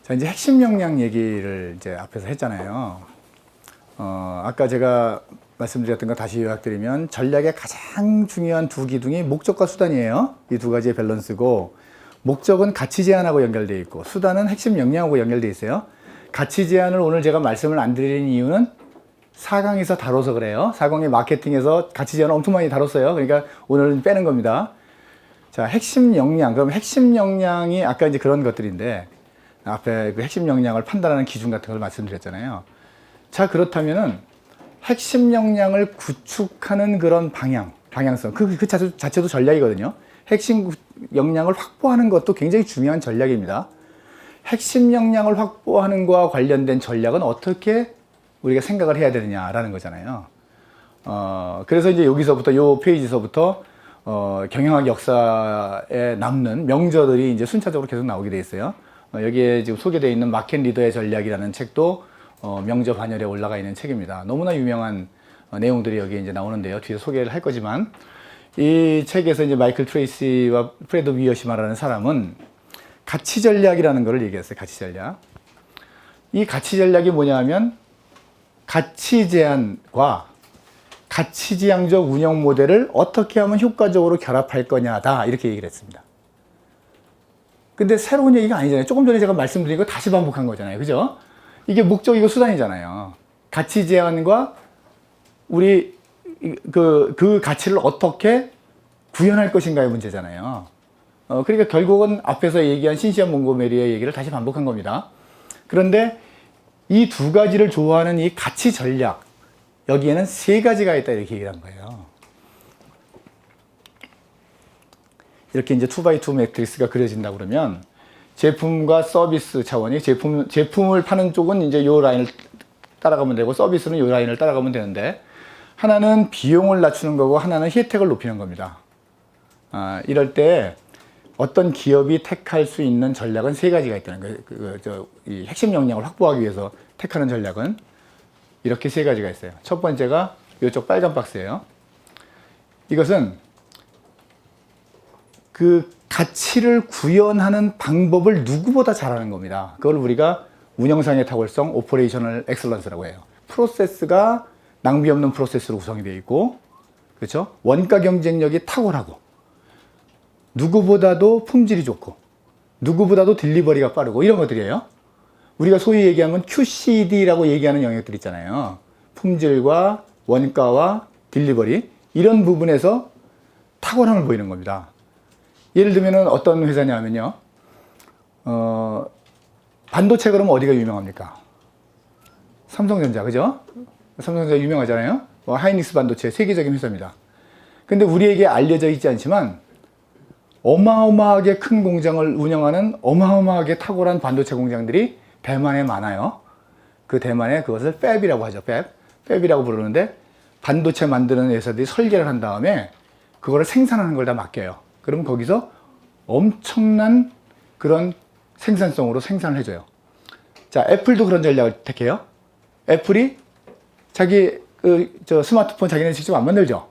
자, 이제 핵심 역량 얘기를 이제 앞에서 했잖아요. 아까 제가 말씀드렸던 거 다시 요약드리면 전략의 가장 중요한 두 기둥이 목적과 수단이에요. 이 두 가지의 밸런스고, 목적은 가치 제한하고 연결되어 있고, 수단은 핵심 역량하고 연결되어 있어요. 가치 제한을 오늘 제가 말씀을 안 드리는 이유는 4강에서 다뤄서 그래요. 4강의 마케팅에서 가치 제한을 엄청 많이 다뤘어요. 그러니까 오늘은 빼는 겁니다. 자, 핵심 역량. 그럼 핵심 역량이 아까 이제 그런 것들인데, 앞에 그 핵심 역량을 판단하는 기준 같은 걸 말씀드렸잖아요. 자, 그렇다면은 핵심 역량을 구축하는 그런 방향성, 그 자체도 전략이거든요. 핵심 역량을 확보하는 것도 굉장히 중요한 전략입니다. 핵심 역량을 확보하는 것과 관련된 전략은 어떻게 우리가 생각을 해야 되느냐라는 거잖아요. 그래서 이제 여기서부터, 요 페이지서부터, 경영학 역사에 남는 명저들이 이제 순차적으로 계속 나오게 돼 있어요. 여기에 지금 소개되어 있는 마켓 리더의 전략이라는 책도 명저 반열에 올라가 있는 책입니다. 너무나 유명한 내용들이 여기 이제 나오는데요. 뒤에 소개를 할 거지만, 이 책에서 이제 마이클 트레이시와 프레드 위어시마라는 사람은 가치 전략이라는 것을 얘기했어요. 가치 전략. 이 가치 전략이 뭐냐 하면 가치 제한과 가치지향적 운영 모델을 어떻게 하면 효과적으로 결합할 거냐다, 이렇게 얘기를 했습니다. 근데 새로운 얘기가 아니잖아요. 조금 전에 제가 말씀드린 거 다시 반복한 거잖아요. 그죠? 이게 목적이고 수단이잖아요. 가치 제한과 우리 그 가치를 어떻게 구현할 것인가의 문제잖아요. 그러니까 결국은 앞에서 얘기한 신시안 몽고메리의 얘기를 다시 반복한 겁니다. 그런데 이 두 가지를 좋아하는 이 가치 전략, 여기에는 세 가지가 있다, 이렇게 얘기를 한 거예요. 이렇게 이제 2x2 매트릭스가 그려진다 그러면, 제품과 서비스 차원이 제품을 파는 쪽은 이제 요 라인을 따라가면 되고, 서비스는 요 라인을 따라가면 되는데, 하나는 비용을 낮추는 거고 하나는 혜택을 높이는 겁니다. 이럴 때 어떤 기업이 택할 수 있는 전략은 세 가지가 있다는 거예요. 이 핵심 역량을 확보하기 위해서 택하는 전략은 이렇게 세 가지가 있어요. 첫 번째가 이쪽 빨간 박스예요. 이것은 그 가치를 구현하는 방법을 누구보다 잘하는 겁니다. 그걸 우리가 운영상의 탁월성, 오퍼레이셔널 엑셀런스라고 해요. 프로세스가 낭비 없는 프로세스로 구성이 되어 있고, 그렇죠? 원가 경쟁력이 탁월하고, 누구보다도 품질이 좋고, 누구보다도 딜리버리가 빠르고, 이런 것들이에요. 우리가 소위 얘기하는 QCD라고 얘기하는 영역들 있잖아요. 품질과 원가와 딜리버리, 이런 부분에서 탁월함을 보이는 겁니다. 예를 들면 어떤 회사냐면요, 반도체 그러면 어디가 유명합니까? 삼성전자, 그죠? 삼성전자 유명하잖아요. 하이닉스 반도체 세계적인 회사입니다. 근데 우리에게 알려져 있지 않지만 어마어마하게 큰 공장을 운영하는 어마어마하게 탁월한 반도체 공장들이 대만에 많아요. 그 대만에 그것을 팹이라고 하죠. 팹이라고 부르는데, 반도체 만드는 회사들이 설계를 한 다음에 그거를 생산하는 걸 다 맡겨요. 그러면 거기서 엄청난 그런 생산성으로 생산을 해줘요. 자, 애플도 그런 전략을 택해요. 애플이 자기 스마트폰 자기네 직접 안 만들죠.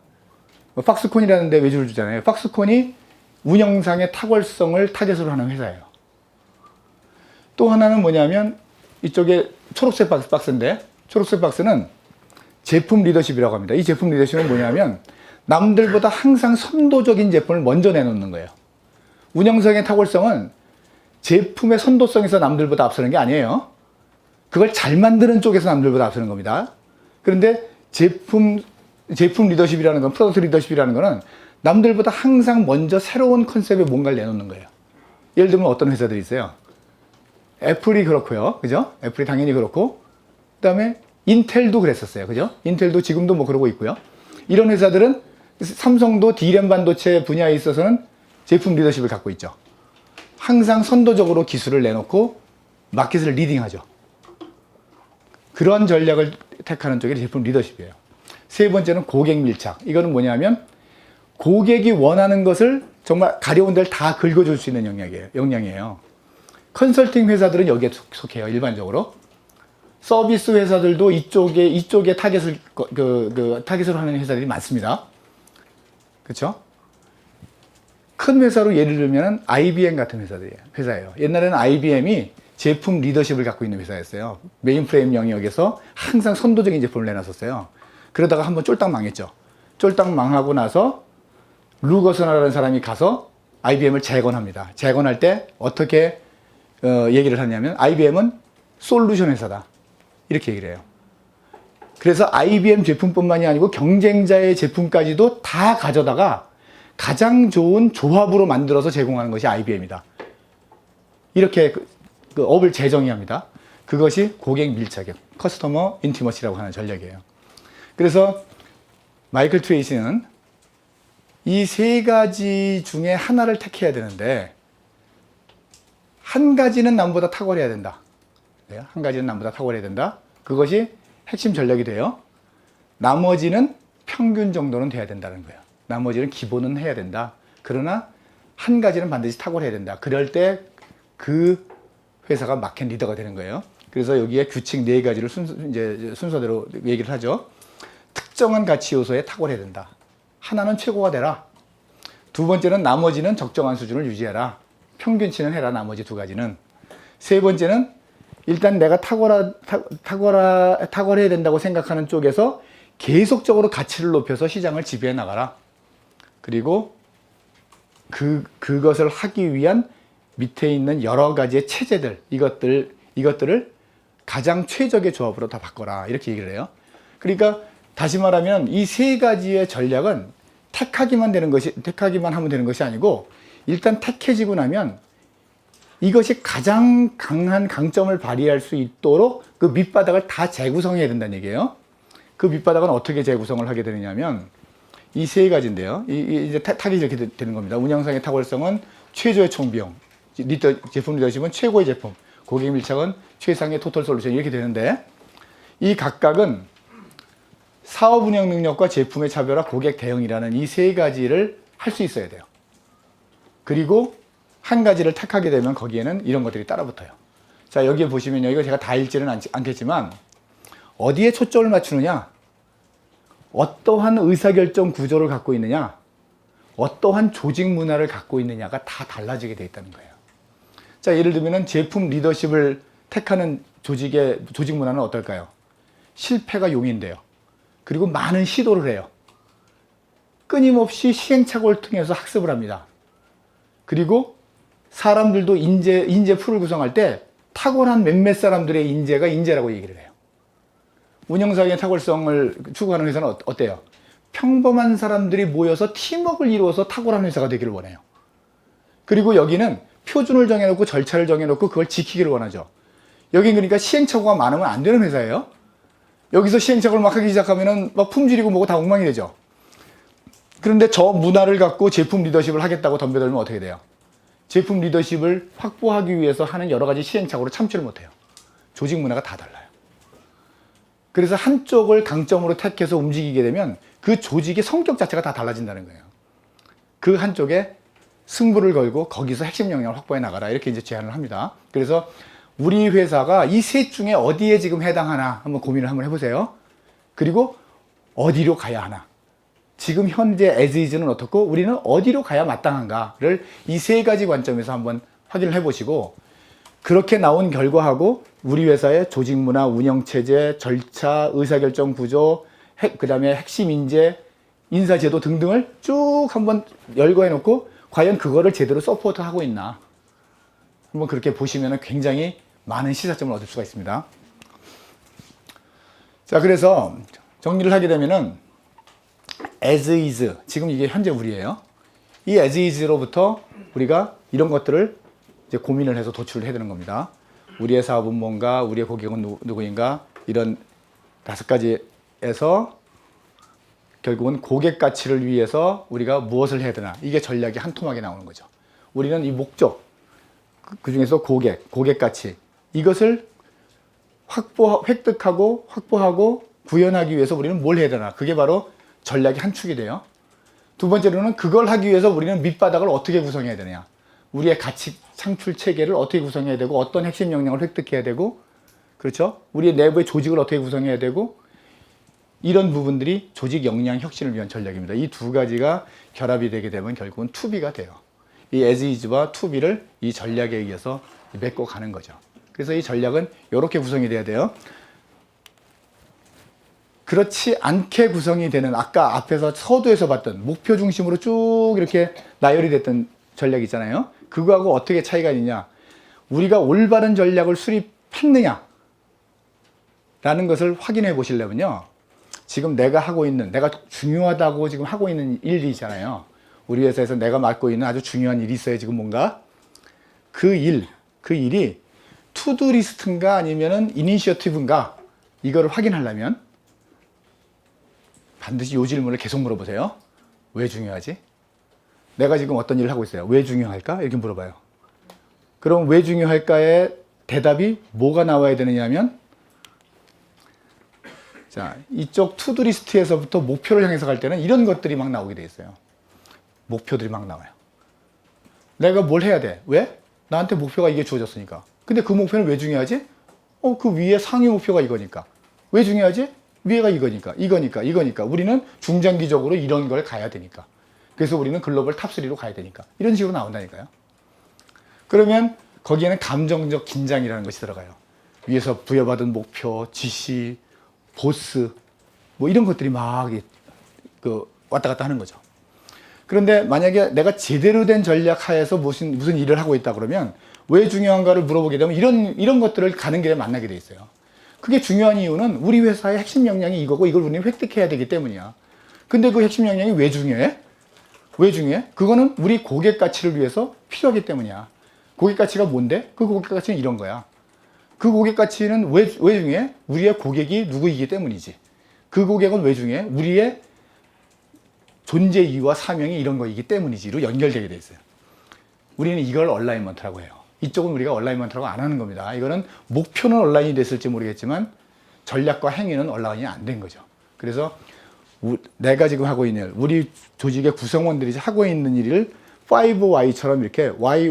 팍스콘이라는 데 외주를 주잖아요. 팍스콘이 운영상의 탁월성을 타겟으로 하는 회사예요. 또 하나는 뭐냐면, 이쪽에 초록색 박스인데, 초록색 박스는 제품 리더십이라고 합니다. 이 제품 리더십은 뭐냐면, 남들보다 항상 선도적인 제품을 먼저 내놓는 거예요. 운영상의 탁월성은 제품의 선도성에서 남들보다 앞서는 게 아니에요. 그걸 잘 만드는 쪽에서 남들보다 앞서는 겁니다. 그런데 제품 리더십이라는 건, 프로덕트 리더십이라는 거는 남들보다 항상 먼저 새로운 컨셉의 뭔가를 내놓는 거예요. 예를 들면 어떤 회사들이 있어요. 애플이 그렇고요. 그죠? 애플이 당연히 그렇고, 그 다음에 인텔도 그랬었어요. 그죠? 인텔도 지금도 뭐 그러고 있고요. 이런 회사들은 삼성도 D램 반도체 분야에 있어서는 제품 리더십을 갖고 있죠. 항상 선도적으로 기술을 내놓고 마켓을 리딩하죠. 그런 전략을 택하는 쪽이 제품 리더십이에요. 세 번째는 고객 밀착. 이거는 뭐냐면 고객이 원하는 것을 정말 가려운 데를 다 긁어줄 수 있는 역량이에요. 컨설팅 회사들은 여기에 속해요. 일반적으로. 서비스 회사들도 이쪽에 타겟을 타겟으로 하는 회사들이 많습니다. 그렇죠? 큰 회사로 예를 들면 IBM 같은 회사예요. 옛날에는 IBM이 제품 리더십을 갖고 있는 회사였어요. 메인프레임 영역에서 항상 선도적인 제품을 내놨었어요. 그러다가 한번 쫄딱 망했죠. 쫄딱 망하고 나서 루거스나라는 사람이 가서 IBM을 재건합니다. 재건할 때 어떻게 얘기를 하냐면 IBM은 솔루션 회사다. 이렇게 얘기를 해요. 그래서 IBM 제품뿐만이 아니고 경쟁자의 제품까지도 다 가져다가 가장 좋은 조합으로 만들어서 제공하는 것이 IBM이다. 이렇게 그 업을 재정의합니다. 그것이 고객 밀착형, 커스터머 인티머시라고 하는 전략이에요. 그래서 마이클 트레이시는 이 세 가지 중에 하나를 택해야 되는데 한 가지는 남보다 탁월해야 된다. 한 가지는 남보다 탁월해야 된다. 그것이 핵심 전략이 돼요. 나머지는 평균 정도는 돼야 된다는 거예요. 나머지는 기본은 해야 된다. 그러나 한 가지는 반드시 탁월해야 된다. 그럴 때 그 회사가 마켓 리더가 되는 거예요. 그래서 여기에 규칙 네 가지를 순서대로 얘기를 하죠. 특정한 가치 요소에 탁월해야 된다. 하나는 최고가 되라. 두 번째는 나머지는 적정한 수준을 유지해라. 평균치는 해라. 나머지 두 가지는. 세 번째는 일단 내가 탁월해야 된다고 생각하는 쪽에서 계속적으로 가치를 높여서 시장을 지배해 나가라. 그리고 그것을 하기 위한 밑에 있는 여러 가지의 체제들, 이것들을 가장 최적의 조합으로 다 바꿔라. 이렇게 얘기를 해요. 그러니까 다시 말하면 이 세 가지의 전략은 택하기만 하면 되는 것이 아니고 일단 택해지고 나면 이것이 가장 강한 강점을 발휘할 수 있도록 그 밑바닥을 다 재구성해야 된다는 얘기예요. 그 밑바닥은 어떻게 재구성을 하게 되느냐면 이 세 가지인데요. 이제 탁이 이렇게 되는 겁니다. 운영상의 탁월성은 최저의 총비용, 제품 리더십은 최고의 제품, 고객 밀착은 최상의 토탈 솔루션 이렇게 되는데 이 각각은 사업 운영 능력과 제품의 차별화, 고객 대응이라는 이 세 가지를 할 수 있어야 돼요. 그리고 한 가지를 택하게 되면 거기에는 이런 것들이 따라붙어요. 자, 여기에 보시면요. 이거 제가 다 읽지는 않겠지만 어디에 초점을 맞추느냐, 어떠한 의사결정 구조를 갖고 있느냐, 어떠한 조직 문화를 갖고 있느냐가 다 달라지게 돼 있다는 거예요. 자, 예를 들면 제품 리더십을 택하는 조직 문화는 어떨까요? 실패가 용인돼요. 그리고 많은 시도를 해요. 끊임없이 시행착오를 통해서 학습을 합니다. 그리고 사람들도 인재 풀을 구성할 때 탁월한 몇몇 사람들의 인재가 인재라고 얘기를 해요. 운영상의 탁월성을 추구하는 회사는 어때요? 평범한 사람들이 모여서 팀워크를 이루어서 탁월한 회사가 되기를 원해요. 그리고 여기는 표준을 정해놓고 절차를 정해놓고 그걸 지키기를 원하죠. 여긴 그러니까 시행착오가 많으면 안 되는 회사예요. 여기서 시행착오를 막 하기 시작하면은 막 품질이고 뭐고 다 엉망이 되죠. 그런데 저 문화를 갖고 제품 리더십을 하겠다고 덤벼들면 어떻게 돼요? 제품 리더십을 확보하기 위해서 하는 여러 가지 시행착오를 참지를 못해요. 조직 문화가 다 달라요. 그래서 한쪽을 강점으로 택해서 움직이게 되면 그 조직의 성격 자체가 다 달라진다는 거예요. 그 한쪽에 승부를 걸고 거기서 핵심 역량을 확보해 나가라. 이렇게 이제 제안을 합니다. 그래서 우리 회사가 이 셋 중에 어디에 지금 해당하나 한번 고민을 한번 해보세요. 그리고 어디로 가야 하나. 지금 현재 as is는 어떻고 우리는 어디로 가야 마땅한가를 이 세 가지 관점에서 한번 확인을 해보시고 그렇게 나온 결과하고 우리 회사의 조직 문화, 운영체제, 절차, 의사결정 구조, 그 다음에 핵심 인재, 인사제도 등등을 쭉 한번 열거해 놓고 과연 그거를 제대로 서포트하고 있나 한번 그렇게 보시면 굉장히 많은 시사점을 얻을 수가 있습니다. 자, 그래서 정리를 하게 되면은 as is, 지금 이게 현재 우리예요. 이 as is로부터 우리가 이런 것들을 이제 고민을 해서 도출을 해야 되는 겁니다. 우리의 사업은 뭔가, 우리의 고객은 누구인가, 이런 5가지에서 결국은 고객 가치를 위해서 우리가 무엇을 해야 되나, 이게 전략이 한 토막에 나오는 거죠. 우리는 이 목적, 그 중에서 고객 가치, 이것을 획득하고 확보하고 구현하기 위해서 우리는 뭘 해야 되나, 그게 바로 전략의 한 축이 돼요. 두 번째로는 그걸 하기 위해서 우리는 밑바닥을 어떻게 구성해야 되냐, 우리의 가치 창출 체계를 어떻게 구성해야 되고 어떤 핵심 역량을 획득해야 되고, 그렇죠? 우리의 내부의 조직을 어떻게 구성해야 되고, 이런 부분들이 조직 역량 혁신을 위한 전략입니다. 이 두 가지가 결합이 되게 되면 결국은 투비가 돼요. 이 as is와 투비를 이 전략에 의해서 메꿔 가는 거죠. 그래서 이 전략은 이렇게 구성이 돼야 돼요. 그렇지 않게 구성이 되는 아까 앞에서 서두에서 봤던 목표 중심으로 쭉 이렇게 나열이 됐던 전략 있잖아요. 그거하고 어떻게 차이가 있느냐. 우리가 올바른 전략을 수립했느냐 라는 것을 확인해 보시려면요. 지금 내가 중요하다고 지금 하고 있는 일이 있잖아요. 우리 회사에서 내가 맡고 있는 아주 중요한 일이 있어요. 지금 뭔가. 그 일이 투두 리스트인가 아니면은 이니셔티브인가 이거를 확인하려면 반드시 이 질문을 계속 물어보세요. 왜 중요하지? 내가 지금 어떤 일을 하고 있어요. 왜 중요할까? 이렇게 물어봐요. 그럼 왜 중요할까의 대답이 뭐가 나와야 되느냐 하면 자, 이쪽 투두 리스트에서부터 목표를 향해서 갈 때는 이런 것들이 막 나오게 돼 있어요. 목표들이 막 나와요. 내가 뭘 해야 돼? 왜? 나한테 목표가 이게 주어졌으니까. 근데 그 목표는 왜 중요하지? 그 위에 상위 목표가 이거니까. 왜 중요하지? 위에가 이거니까. 우리는 중장기적으로 이런 걸 가야 되니까. 그래서 우리는 글로벌 탑3로 가야 되니까. 이런 식으로 나온다니까요. 그러면 거기에는 감정적 긴장이라는 것이 들어가요. 위에서 부여받은 목표, 지시, 보스, 뭐 이런 것들이 막 왔다 갔다 하는 거죠. 그런데 만약에 내가 제대로 된 전략 하에서 무슨 일을 하고 있다 그러면 왜 중요한가를 물어보게 되면 이런 것들을 가는 길에 만나게 돼 있어요. 그게 중요한 이유는 우리 회사의 핵심 역량이 이거고 이걸 우리는 획득해야 되기 때문이야. 근데 그 핵심 역량이 왜 중요해? 왜 중요해? 그거는 우리 고객 가치를 위해서 필요하기 때문이야. 고객 가치가 뭔데? 그 고객 가치는 이런 거야. 그 고객 가치는 왜 중요해? 우리의 고객이 누구이기 때문이지. 그 고객은 왜 중요해? 우리의 존재 이유와 사명이 이런 거이기 때문이지로 연결되게 돼 있어요. 우리는 이걸 얼라이먼트라고 해요. 이쪽은 우리가 얼라이먼트라고 안 하는 겁니다. 이거는 목표는 얼라인이 됐을지 모르겠지만 전략과 행위는 얼라인이 안 된 거죠. 그래서 내가 지금 하고 있는 일, 우리 조직의 구성원들이 하고 있는 일을 5Y처럼 이렇게 Y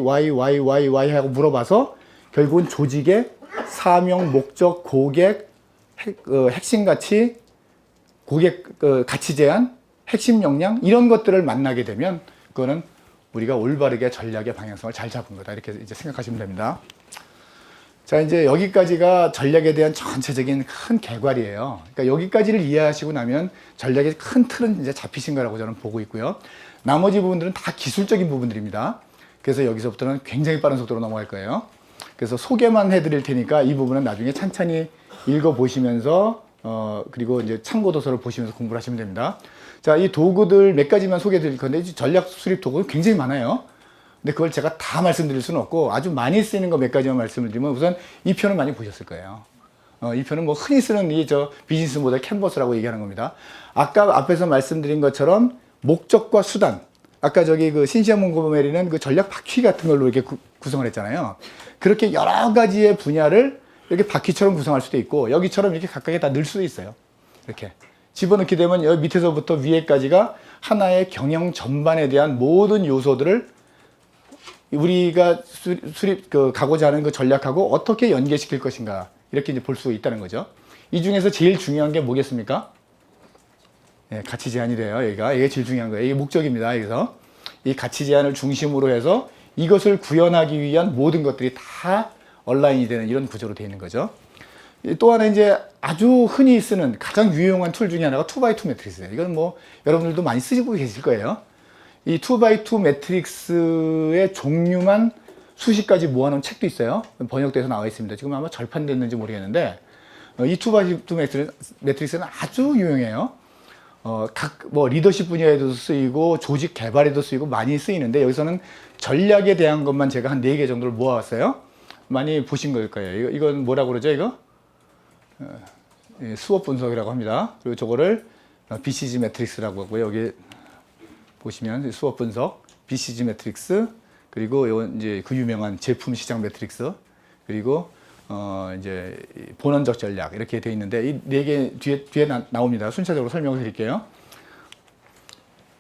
하고 물어봐서 결국은 조직의 사명, 목적, 고객, 핵심 가치, 고객 가치 제한, 핵심 역량 이런 것들을 만나게 되면 그거는 우리가 올바르게 전략의 방향성을 잘 잡은 거다 이렇게 이제 생각하시면 됩니다. 자, 이제 여기까지가 전략에 대한 전체적인 큰 개괄이에요. 그러니까 여기까지를 이해하시고 나면 전략의 큰 틀은 이제 잡히신 거라고 저는 보고 있고요. 나머지 부분들은 다 기술적인 부분들입니다. 그래서 여기서부터는 굉장히 빠른 속도로 넘어갈 거예요. 그래서 소개만 해드릴 테니까 이 부분은 나중에 찬찬히 읽어보시면서 그리고 이제 참고 도서를 보시면서 공부를 하시면 됩니다. 자, 이 도구들 몇 가지만 소개해 드릴 건데 전략 수립 도구는 굉장히 많아요. 근데 그걸 제가 다 말씀드릴 수는 없고 아주 많이 쓰이는 거 몇 가지만 말씀을 드리면 우선 이 표는 많이 보셨을 거예요. 이 표는 뭐 흔히 쓰는 비즈니스 모델 캔버스라고 얘기하는 겁니다. 아까 앞에서 말씀드린 것처럼 목적과 수단. 아까 그 신시아 몽고메리는 그 전략 바퀴 같은 걸로 이렇게 구성을 했잖아요. 그렇게 여러 가지의 분야를 이렇게 바퀴처럼 구성할 수도 있고 여기처럼 이렇게 각각에 다 넣을 수도 있어요. 이렇게 집어넣게 되면 여기 밑에서부터 위에까지가 하나의 경영 전반에 대한 모든 요소들을 우리가 가고자 하는 그 전략하고 어떻게 연계시킬 것인가 이렇게 이제 볼 수 있다는 거죠. 이 중에서 제일 중요한 게 뭐겠습니까? 네, 가치 제한이래요. 이게 제일 중요한 거예요. 이게 목적입니다. 여기서 이 가치 제한을 중심으로 해서 이것을 구현하기 위한 모든 것들이 다 온라인이 되는 이런 구조로 되어 있는 거죠. 또 하나 이제 아주 흔히 쓰는 가장 유용한 툴 중에 하나가 2x2 매트릭스예요. 이건 뭐 여러분들도 많이 쓰시고 계실 거예요. 이 2x2 매트릭스의 종류만 수십 가지 모아놓은 책도 있어요. 번역돼서 나와 있습니다. 지금 아마 절판됐는지 모르겠는데 이 2x2 매트릭스는 아주 유용해요. 뭐 리더십 분야에도 쓰이고 조직 개발에도 쓰이고 많이 쓰이는데 여기서는 전략에 대한 것만 제가 한 4개 정도를 모아왔어요. 많이 보신 걸 거예요. 이건 뭐라고 그러죠, 이거? 수업 분석이라고 합니다. 그리고 저거를 BCG 매트릭스라고 하고요. 여기 보시면 수업 분석, BCG 매트릭스, 그리고 이건 이제 그 유명한 제품 시장 매트릭스, 그리고 이제 본원적 전략 이렇게 되어 있는데 이 4개 뒤에 나옵니다. 순차적으로 설명을 드릴게요.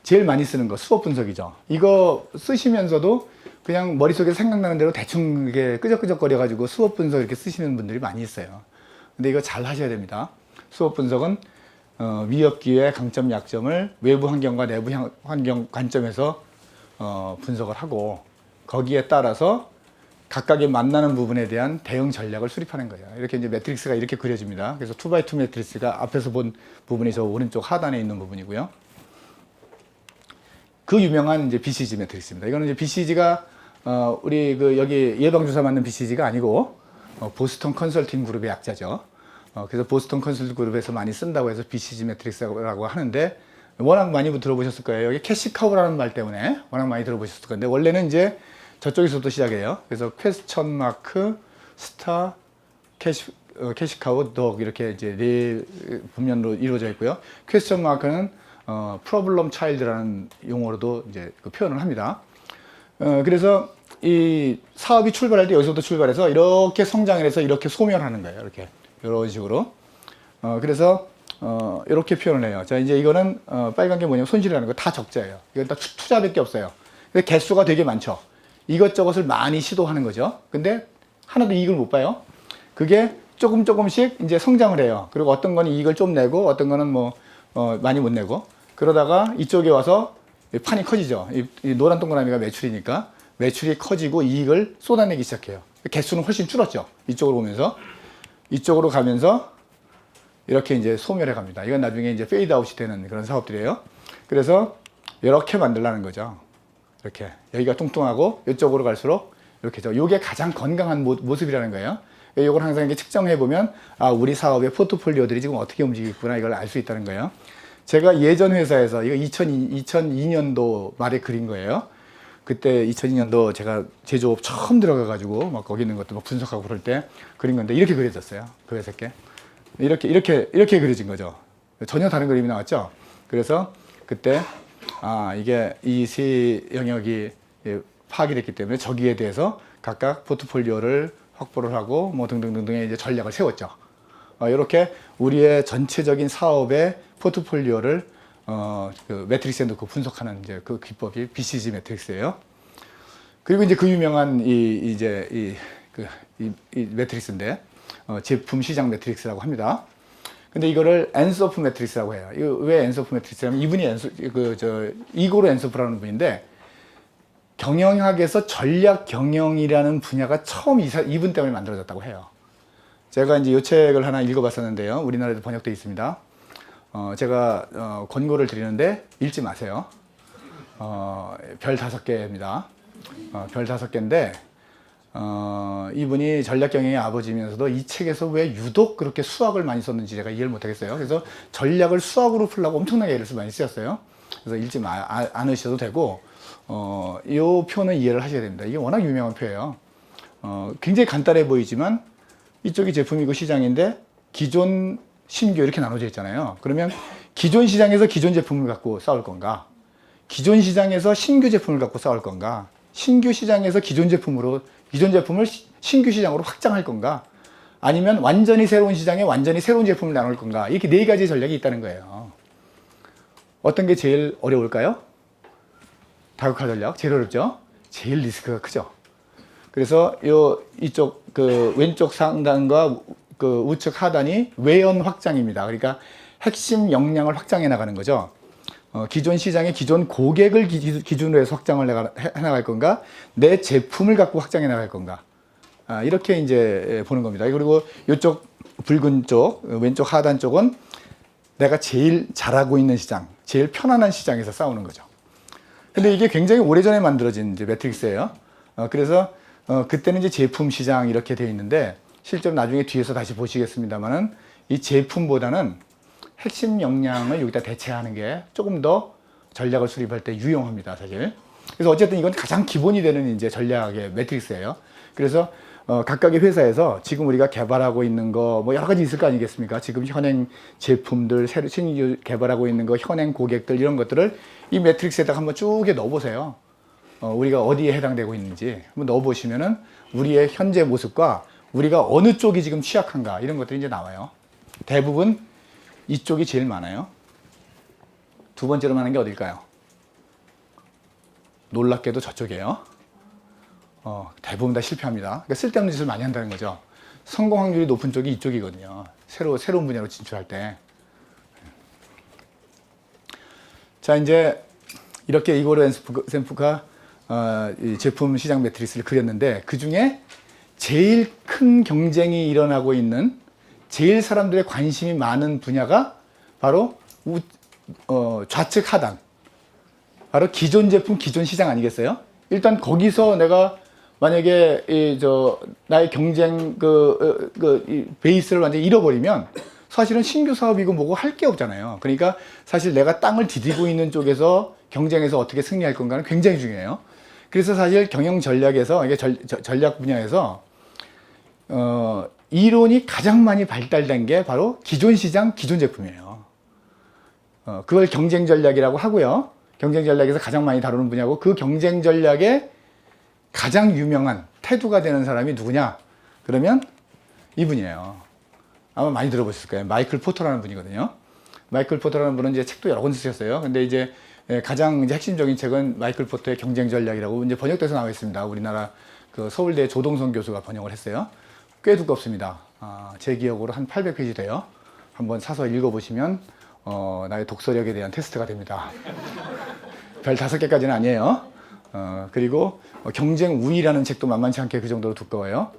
제일 많이 쓰는 거 수업 분석이죠. 이거 쓰시면서도 그냥 머릿속에 생각나는 대로 대충 이게 끄적끄적거려 가지고 수업 분석 이렇게 쓰시는 분들이 많이 있어요. 근데 이거 잘 하셔야 됩니다. 수업 분석은 위협, 기회, 강점, 약점을 외부 환경과 내부 환경 관점에서 분석을 하고 거기에 따라서 각각의 만나는 부분에 대한 대응 전략을 수립하는 거예요. 이렇게 이제 매트릭스가 이렇게 그려집니다. 그래서 2x2 매트릭스가 앞에서 본 부분이 저 오른쪽 하단에 있는 부분이고요. 그 유명한 이제 BCG 매트릭스입니다. 이거는 이제 BCG가 우리 그 여기 예방주사 맞는 BCG가 아니고 보스턴 컨설팅 그룹의 약자죠. 그래서 보스턴 컨설팅 그룹에서 많이 쓴다고 해서 BCG 매트릭스라고 하는데 워낙 많이 들어보셨을 거예요. 여기 캐시카우라는 말 때문에 워낙 많이 들어보셨을 건데 원래는 이제 저쪽에서부터 시작해요. 그래서 퀘스천 마크, 스타, 캐시카우, 덕 이렇게 이제 네 분면으로 이루어져 있고요. 퀘스천 마크는 프로블럼 차일드라는 용어로도 이제 그 표현을 합니다. 그래서 이 사업이 출발할 때 여기서부터 출발해서 이렇게 성장을 해서 이렇게 소멸하는 거예요. 이렇게 이런 식으로. 그래서 이렇게 표현을 해요. 자, 이제 이거는 빨간 게 뭐냐면 손실이라는 거 다 적자예요. 이건 다 투자밖에 없어요. 근데 개수가 되게 많죠. 이것저것을 많이 시도하는 거죠. 근데 하나도 이익을 못 봐요. 그게 조금씩 이제 성장을 해요. 그리고 어떤 거는 이익을 좀 내고 어떤 거는 뭐 많이 못 내고 그러다가 이쪽에 와서 판이 커지죠. 이 노란 동그라미가 매출이니까 매출이 커지고 이익을 쏟아내기 시작해요. 개수는 훨씬 줄었죠. 이쪽으로 오면서 이쪽으로 가면서 이렇게 이제 소멸해 갑니다. 이건 나중에 이제 페이드 아웃이 되는 그런 사업들이에요. 그래서 이렇게 만들라는 거죠. 이렇게 여기가 뚱뚱하고 이쪽으로 갈수록 이렇게죠. 이게 가장 건강한 모습이라는 거예요. 이걸 항상 이렇게 측정해 보면 우리 사업의 포트폴리오들이 지금 어떻게 움직이구나 이걸 알 수 있다는 거예요. 제가 예전 회사에서 이거 2002년도 말에 그린 거예요. 그때 2002년도 제가 제조업 처음 들어가 가지고 막 거기 있는 것도 막 분석하고 그럴 때 그린 건데 이렇게 그려졌어요. 그 회사께 이렇게 그려진 거죠. 전혀 다른 그림이 나왔죠. 그래서 그때 이게 이 세 영역이 파악이 됐기 때문에 저기에 대해서 각각 포트폴리오를 확보를 하고 뭐 등등등등의 이제 전략을 세웠죠. 이렇게 우리의 전체적인 사업의 포트폴리오를 그 매트릭스에 넣고 분석하는 이제 그 기법이 BCG 매트릭스예요. 그리고 이제 그 유명한 이 매트릭스인데 제품 시장 매트릭스라고 합니다. 근데 이거를 앤서프 매트릭스라고 해요. 이거 왜 앤서프 매트릭스냐면 이분이 이고르 앤서프라는 분인데 경영학에서 전략 경영이라는 분야가 처음 이분 때문에 만들어졌다고 해요. 제가 이제 이 책을 하나 읽어봤었는데요. 우리나라에도 번역되어 있습니다. 제가 권고를 드리는데 읽지 마세요. 별 5개입니다. 별 5개인데 이분이 전략경영의 아버지면서도 이 책에서 왜 유독 그렇게 수학을 많이 썼는지 제가 이해를 못하겠어요. 그래서 전략을 수학으로 풀려고 엄청나게 애를 많이 쓰였어요. 그래서 읽지 않으셔도 되고 이 표는 이해를 하셔야 됩니다. 이게 워낙 유명한 표예요. 굉장히 간단해 보이지만 이쪽이 제품이고 시장인데 기존, 신규 이렇게 나눠져 있잖아요. 그러면 기존 시장에서 기존 제품을 갖고 싸울 건가? 기존 시장에서 신규 제품을 갖고 싸울 건가? 신규 시장에서 기존 제품을 신규 시장으로 확장할 건가? 아니면 완전히 새로운 시장에 완전히 새로운 제품을 나눌 건가? 이렇게 4가지 전략이 있다는 거예요. 어떤 게 제일 어려울까요? 다각화 전략. 제일 어렵죠? 제일 리스크가 크죠. 그래서 이쪽 그 왼쪽 상단과 그 우측 하단이 외연 확장입니다. 그러니까 핵심 역량을 확장해 나가는 거죠. 기존 시장의 기존 고객을 기준으로 해서 확장을 해 나갈 건가? 내 제품을 갖고 확장해 나갈 건가? 이렇게 이제 보는 겁니다. 그리고 이쪽 붉은 쪽, 왼쪽 하단 쪽은 내가 제일 잘하고 있는 시장, 제일 편안한 시장에서 싸우는 거죠. 근데 이게 굉장히 오래전에 만들어진 이제 매트릭스예요. 그래서 그때는 이제 제품 시장 이렇게 되어 있는데 실제로 나중에 뒤에서 다시 보시겠습니다만은 이 제품보다는 핵심 역량을 여기다 대체하는 게 조금 더 전략을 수립할 때 유용합니다, 사실. 그래서 어쨌든 이건 가장 기본이 되는 이제 전략의 매트릭스예요. 그래서 각각의 회사에서 지금 우리가 개발하고 있는 거 뭐 여러 가지 있을 거 아니겠습니까? 지금 현행 제품들, 새로 신규 개발하고 있는 거, 현행 고객들 이런 것들을 이 매트릭스에다가 한번 쭉 넣어보세요. 우리가 어디에 해당되고 있는지 한번 넣어보시면은 우리의 현재 모습과 우리가 어느 쪽이 지금 취약한가 이런 것들이 이제 나와요. 대부분 이쪽이 제일 많아요. 두 번째로 많은 게 어딜까요? 놀랍게도 저쪽이에요. 대부분 다 실패합니다. 그러니까 쓸데없는 짓을 많이 한다는 거죠. 성공 확률이 높은 쪽이 이쪽이거든요. 새로운 분야로 진출할 때. 자, 이제 이렇게 이고르 앤서프가 이 제품 시장 매트리스를 그렸는데 그 중에 제일 큰 경쟁이 일어나고 있는 제일 사람들의 관심이 많은 분야가 바로 좌측 하단, 바로 기존 제품, 기존 시장 아니겠어요? 일단 거기서 내가 만약에 나의 경쟁 이 베이스를 완전히 잃어버리면 사실은 신규 사업이고 뭐고 할 게 없잖아요. 그러니까 사실 내가 땅을 디디고 있는 쪽에서 경쟁에서 어떻게 승리할 건가는 굉장히 중요해요. 그래서 사실 경영 전략에서 이게 전략 분야에서 이론이 가장 많이 발달된 게 바로 기존 시장, 기존 제품이에요. 그걸 경쟁 전략이라고 하고요. 경쟁 전략에서 가장 많이 다루는 분야고 그 경쟁 전략의 가장 유명한 태두가 되는 사람이 누구냐? 그러면 이분이에요. 아마 많이 들어보셨을 거예요. 마이클 포터라는 분이거든요. 마이클 포터라는 분은 이제 책도 여러 권 쓰셨어요. 근데 이제 가장 이제 핵심적인 책은 마이클 포터의 경쟁 전략이라고 이제 번역돼서 나와 있습니다. 우리나라 그 서울대 조동성 교수가 번역을 했어요. 꽤 두껍습니다. 제 기억으로 한 800페이지 돼요. 한번 사서 읽어보시면 나의 독서력에 대한 테스트가 됩니다. 별 5개까지는 아니에요. 그리고 경쟁 우위라는 책도 만만치 않게 그 정도로 두꺼워요.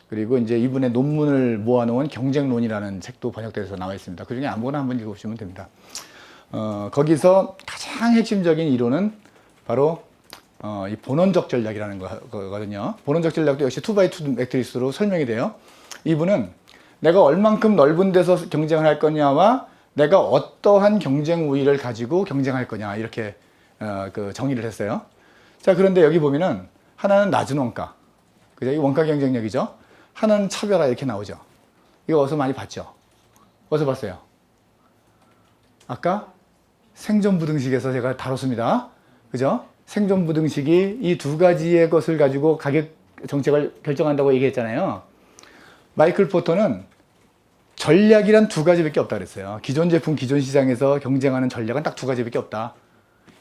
그리고 이제 이분의 논문을 모아놓은 경쟁론이라는 책도 번역돼서 나와 있습니다. 그 중에 아무거나 한번 읽어보시면 됩니다. 거기서 가장 핵심적인 이론은 바로 이 본원적 전략이라는 거거든요. 본원적 전략도 역시 2x2 매트리스로 설명이 돼요. 이분은 내가 얼만큼 넓은 데서 경쟁을 할 거냐와 내가 어떠한 경쟁 우위를 가지고 경쟁할 거냐 이렇게 정의를 했어요. 자, 그런데 여기 보면은 하나는 낮은 원가, 그죠? 이 원가 경쟁력이죠. 하나는 차별화 이렇게 나오죠. 이거 어디서 많이 봤죠? 어디서 봤어요? 아까 생존부등식에서 제가 다뤘습니다. 그죠? 생존부등식이 이 두 가지의 것을 가지고 가격 정책을 결정한다고 얘기했잖아요. 마이클 포터는 전략이란 두 가지밖에 없다 그랬어요. 기존 제품, 기존 시장에서 경쟁하는 전략은 딱 두 가지밖에 없다.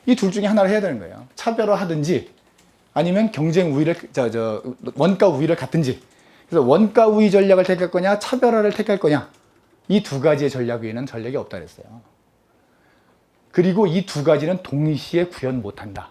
이 둘 중에 하나를 해야 되는 거예요. 차별화 하든지 아니면 경쟁 우위를, 원가 우위를 갖든지. 그래서 원가 우위 전략을 택할 거냐, 차별화를 택할 거냐. 이 두 가지의 전략 외에는 전략이 없다 그랬어요. 그리고 이 두 가지는 동시에 구현 못 한다.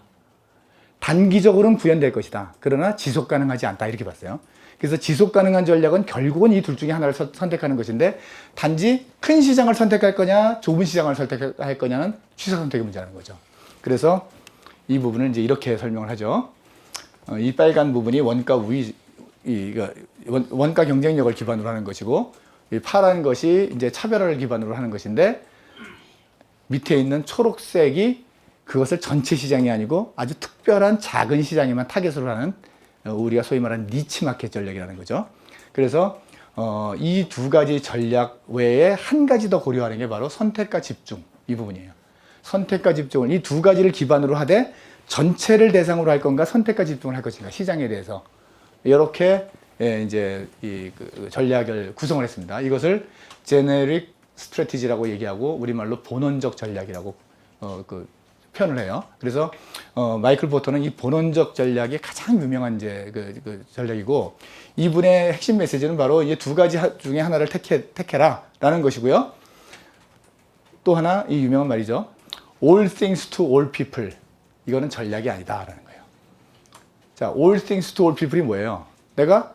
단기적으로는 구현될 것이다. 그러나 지속 가능하지 않다. 이렇게 봤어요. 그래서 지속 가능한 전략은 결국은 이 둘 중에 하나를 선택하는 것인데 단지 큰 시장을 선택할 거냐, 좁은 시장을 선택할 거냐는 취사 선택의 문제라는 거죠. 그래서 이 부분을 이제 이렇게 설명을 하죠. 이 빨간 부분이 원가 우위, 원가 경쟁력을 기반으로 하는 것이고, 이 파란 것이 이제 차별화를 기반으로 하는 것인데, 밑에 있는 초록색이 그것을 전체 시장이 아니고 아주 특별한 작은 시장에만 타겟으로 하는 우리가 소위 말하는 니치 마켓 전략이라는 거죠. 그래서 이 두 가지 전략 외에 한 가지 더 고려하는 게 바로 선택과 집중, 이 부분이에요. 선택과 집중을 이 두 가지를 기반으로 하되 전체를 대상으로 할 건가, 선택과 집중을 할 것인가, 시장에 대해서 이렇게 이제 이 전략을 구성을 했습니다. 이것을 제네릭 스트래티지라고 얘기하고 우리말로 본원적 전략이라고 표현을 해요. 그래서 마이클 포터는 이 본원적 전략이 가장 유명한 이제 전략이고, 이분의 핵심 메시지는 바로 이 두 가지 중에 하나를 택해라라는 것이고요. 또 하나 이 유명한 말이죠. All things to all people. 이거는 전략이 아니다라는 거예요. 자, all things to all people이 뭐예요? 내가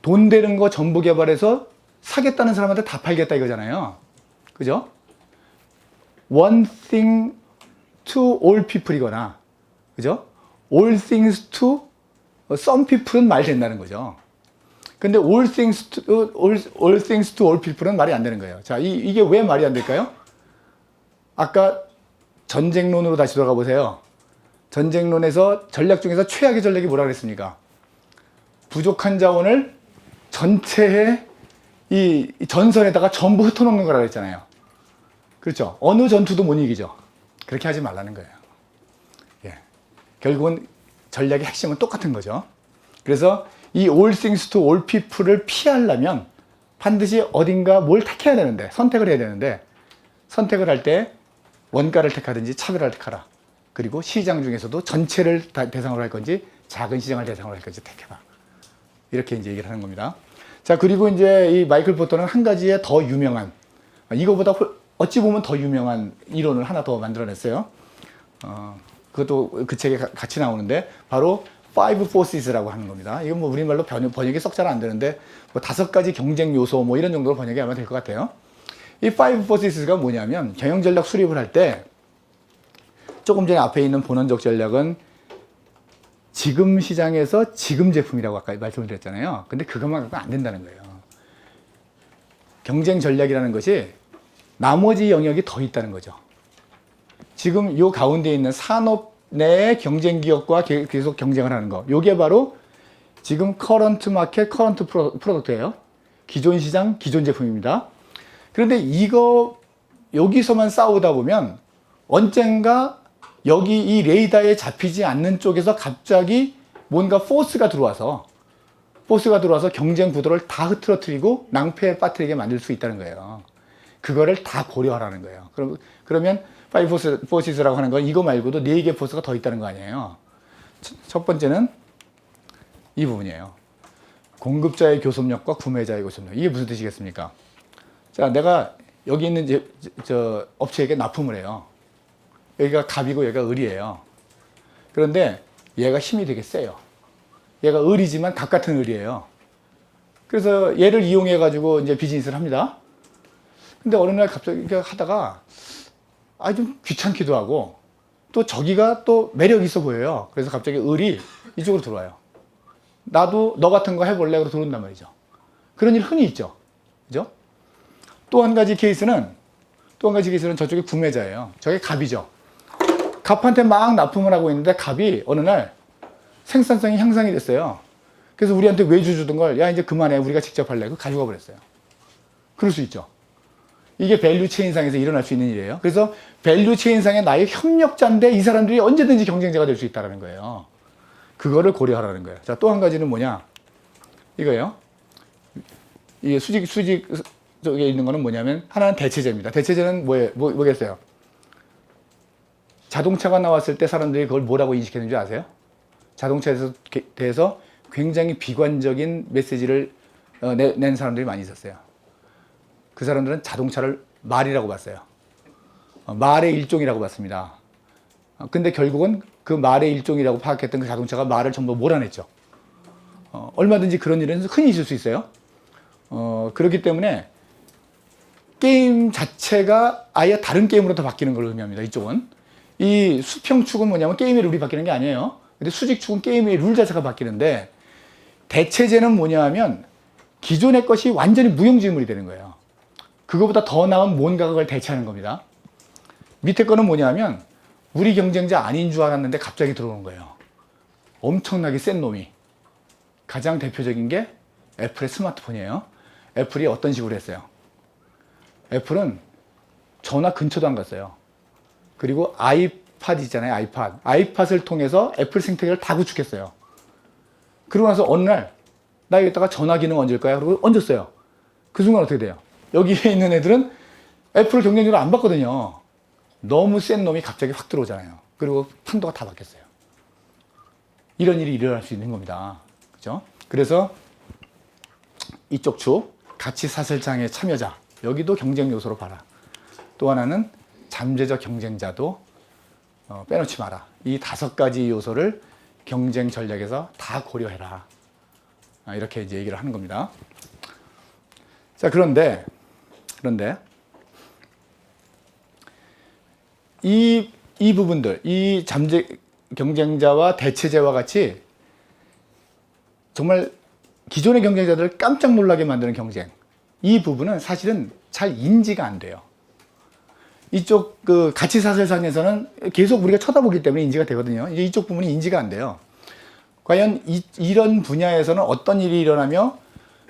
돈 되는 거 전부 개발해서 사겠다는 사람한테 다 팔겠다 이거잖아요. 그죠? One thing to all people이거나, 그죠? All things to some people은 말 된다는 거죠. 근데 all things to all people은 말이 안 되는 거예요. 자, 이게 왜 말이 안 될까요? 아까 전쟁론으로 다시 돌아가 보세요. 전쟁론에서 전략 중에서 최악의 전략이 뭐라 그랬습니까? 부족한 자원을 전체의 이 전선에다가 전부 흩어놓는 거라 그랬잖아요. 그렇죠? 어느 전투도 못 이기죠. 그렇게 하지 말라는 거예요. 예. 결국은 전략의 핵심은 똑같은 거죠. 그래서 이 all things to all people을 피하려면 반드시 어딘가 뭘 택해야 되는데, 선택을 해야 되는데, 선택을 할 때 원가를 택하든지 차별화를 택하라. 그리고 시장 중에서도 전체를 대상으로 할 건지 작은 시장을 대상으로 할 건지 택해봐. 이렇게 이제 얘기를 하는 겁니다. 자, 그리고 이제 이 마이클 포터는 한 가지의 더 유명한, 이거보다 어찌 보면 더 유명한 이론을 하나 더 만들어냈어요. 그것도 그 책에 같이 나오는데 바로 Five Forces라고 하는 겁니다. 이건 뭐 우리말로 번역이 썩 잘 안 되는데 뭐 5가지 경쟁 요소 뭐 이런 정도로 번역이 아마 될 것 같아요. 이 Five Forces가 뭐냐면 경영 전략 수립을 할 때 조금 전에 앞에 있는 본원적 전략은 지금 시장에서 지금 제품이라고 아까 말씀을 드렸잖아요. 근데 그것만 갖고 안 된다는 거예요. 경쟁 전략이라는 것이 나머지 영역이 더 있다는 거죠. 지금 요 가운데 있는 산업 내 경쟁 기업과 계속 경쟁을 하는 거. 요게 바로 지금 커런트 마켓, 커런트 프로덕트예요. 기존 시장, 기존 제품입니다. 그런데 이거 여기서만 싸우다 보면 언젠가 여기 이 레이더에 잡히지 않는 쪽에서 갑자기 뭔가 포스가 들어와서 경쟁 구도를 다 흐트러뜨리고 낭패에 빠뜨리게 만들 수 있다는 거예요. 그거를 다 고려하라는 거예요. 그러면 파이브 포시스라고 하는 건 이거 말고도 4개 포스가 더 있다는 거 아니에요. 첫 번째는 이 부분이에요. 공급자의 교섭력과 구매자의 교섭력. 이게 무슨 뜻이겠습니까? 자, 내가 여기 있는 저 업체에게 납품을 해요. 여기가 갑이고 여기가 을이에요. 그런데 얘가 힘이 되게 세요. 얘가 을이지만 갑 같은 을이에요. 그래서 얘를 이용해 가지고 이제 비즈니스를 합니다. 근데 어느 날 갑자기 하다가 좀 귀찮기도 하고 또 저기가 또 매력 있어 보여요. 그래서 갑자기 을이 이쪽으로 들어와요. 나도 너 같은 거 해볼래? 그러고 들어온단 말이죠. 그런 일 흔히 있죠. 그죠? 또 한 가지 케이스는 저쪽에 구매자예요. 저게 갑이죠. 갑한테 막 납품을 하고 있는데 갑이 어느 날 생산성이 향상이 됐어요. 그래서 우리한테 외주 주던 걸 야 이제 그만해 우리가 직접 할래. 그거 가져가 버렸어요. 그럴 수 있죠. 이게 밸류 체인상에서 일어날 수 있는 일이에요. 그래서 밸류 체인상에 나의 협력자인데 이 사람들이 언제든지 경쟁자가 될 수 있다는 거예요. 그거를 고려하라는 거예요. 자, 또 한 가지는 뭐냐? 이거예요. 이게 수직 쪽에 있는 거는 뭐냐면 하나는 대체제입니다. 대체제는 뭐겠어요? 자동차가 나왔을 때 사람들이 그걸 뭐라고 인식했는지 아세요? 자동차에 대해서 굉장히 비관적인 메시지를 낸 사람들이 많이 있었어요. 그 사람들은 자동차를 말이라고 봤어요. 말의 일종이라고 봤습니다. 근데 결국은 그 말의 일종이라고 파악했던 그 자동차가 말을 전부 몰아냈죠. 얼마든지 그런 일은 흔히 있을 수 있어요. 그렇기 때문에 게임 자체가 아예 다른 게임으로 더 바뀌는 걸 의미합니다. 이쪽은. 이 수평축은 뭐냐면 게임의 룰이 바뀌는 게 아니에요. 근데 수직축은 게임의 룰 자체가 바뀌는데 대체제는 뭐냐 하면 기존의 것이 완전히 무용지물이 되는 거예요. 그거보다 더 나은 뭔가가 그걸 대체하는 겁니다. 밑에 거는 뭐냐 하면 우리 경쟁자 아닌 줄 알았는데 갑자기 들어오는 거예요. 엄청나게 센 놈이. 가장 대표적인 게 애플의 스마트폰이에요. 애플이 어떤 식으로 했어요? 애플은 전화 근처도 안 갔어요. 그리고 아이팟 있잖아요. 아이팟을 통해서 애플 생태계를 다 구축했어요. 그러고 나서 어느 날 나 여기다가 전화 기능 얹을 거야. 그리고 얹었어요. 그 순간 어떻게 돼요? 여기에 있는 애들은 애플을 경쟁적으로 안 받거든요. 너무 센 놈이 갑자기 확 들어오잖아요. 그리고 판도가 다 바뀌었어요. 이런 일이 일어날 수 있는 겁니다. 그죠? 그래서 이쪽 축, 가치 사슬장의 참여자, 여기도 경쟁 요소로 봐라. 또 하나는 잠재적 경쟁자도 빼놓지 마라. 이 5가지 요소를 경쟁 전략에서 다 고려해라. 이렇게 이제 얘기를 하는 겁니다. 자, 그런데 이 부분들, 이 경쟁자와 대체제와 같이 정말 기존의 경쟁자들을 깜짝 놀라게 만드는 경쟁, 이 부분은 사실은 잘 인지가 안 돼요. 이쪽 그 가치 사슬상에서는 계속 우리가 쳐다보기 때문에 인지가 되거든요. 이제 이쪽 부분이 인지가 안 돼요. 과연 이런 분야에서는 어떤 일이 일어나며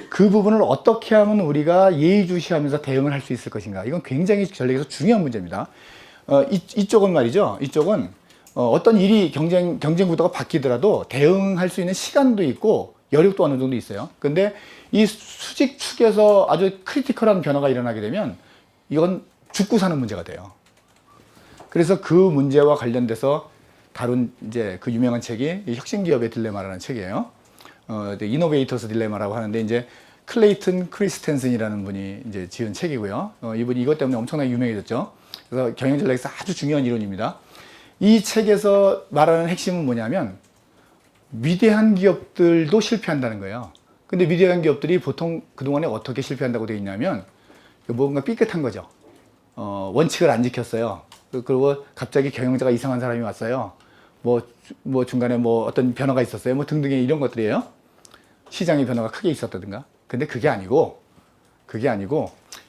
그 부분을 어떻게 하면 우리가 예의주시하면서 대응을 할 수 있을 것인가. 이건 굉장히 전략에서 중요한 문제입니다. 이쪽은 말이죠. 이쪽은 어떤 일이 경쟁 구도가 바뀌더라도 대응할 수 있는 시간도 있고 여력도 어느 정도 있어요. 근데 이 수직 축에서 아주 크리티컬한 변화가 일어나게 되면 이건 죽고 사는 문제가 돼요. 그래서 그 문제와 관련돼서 다룬 이제 그 유명한 책이 혁신기업의 딜레마라는 책이에요. 이노베이터스 딜레마라고 하는데 이제 클레이튼 크리스텐슨이라는 분이 이제 지은 책이고요. 이분이 이것 때문에 엄청나게 유명해졌죠. 그래서 경영 전략에서 아주 중요한 이론입니다. 이 책에서 말하는 핵심은 뭐냐면 위대한 기업들도 실패한다는 거예요. 근데 위대한 기업들이 보통 그동안에 어떻게 실패한다고 되어 있냐면 뭔가 삐끗한 거죠. 원칙을 안 지켰어요. 그리고 갑자기 경영자가 이상한 사람이 왔어요. 뭐 중간에 뭐 어떤 변화가 있었어요. 뭐 등등의 이런 것들이에요. 시장의 변화가 크게 있었다든가. 근데 그게 아니고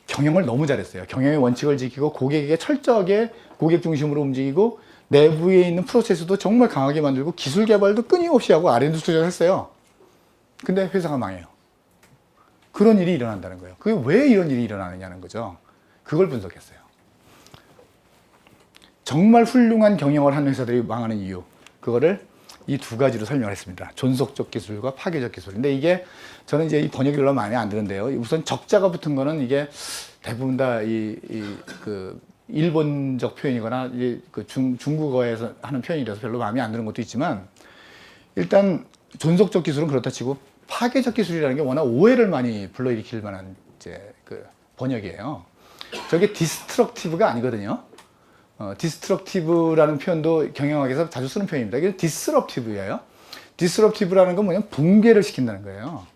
경영을 너무 잘했어요. 경영의 원칙을 지키고 고객에게 철저하게 고객 중심으로 움직이고 내부에 있는 프로세스도 정말 강하게 만들고 기술 개발도 끊임없이 하고 R&D 투자를 했어요. 근데 회사가 망해요. 그런 일이 일어난다는 거예요. 그게 왜 이런 일이 일어나느냐는 거죠. 그걸 분석했어요. 정말 훌륭한 경영을 하는 회사들이 망하는 이유, 그거를 이 두 가지로 설명을 했습니다. 존속적 기술과 파괴적 기술. 근데 이게 저는 이제 이 번역이 별로 마음에 안 드는데요. 우선 적자가 붙은 거는 이게 대부분 다 그 일본적 표현이거나 그 중국어에서 하는 표현이라서 별로 마음에 안 드는 것도 있지만, 일단 존속적 기술은 그렇다 치고 파괴적 기술이라는 게 워낙 오해를 많이 불러일으킬 만한 이제 그 번역이에요. 저게 디스트럭티브가 아니거든요. 디스트럭티브라는 표현도 경영학에서 자주 쓰는 표현입니다. 이게 디스럽티브예요. 디스럽티브라는 건 뭐냐면 붕괴를 시킨다는 거예요.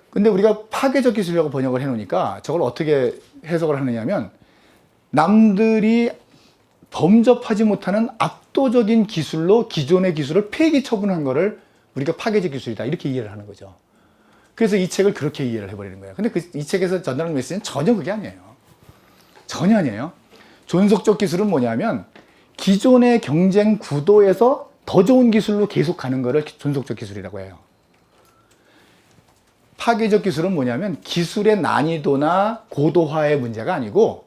근데 우리가 파괴적 기술이라고 번역을 해놓으니까 저걸 어떻게 해석을 하느냐면, 남들이 범접하지 못하는 압도적인 기술로 기존의 기술을 폐기 처분한 거를 우리가 파괴적 기술이다, 이렇게 이해를 하는 거죠. 그래서 이 책을 그렇게 이해를 해버리는 거예요. 근데 이 책에서 전달하는 메시지는 전혀 그게 아니에요. 전혀 아니에요. 존속적 기술은 뭐냐면 기존의 경쟁 구도에서 더 좋은 기술로 계속 가는 거를 존속적 기술이라고 해요. 파괴적 기술은 뭐냐면 기술의 난이도나 고도화의 문제가 아니고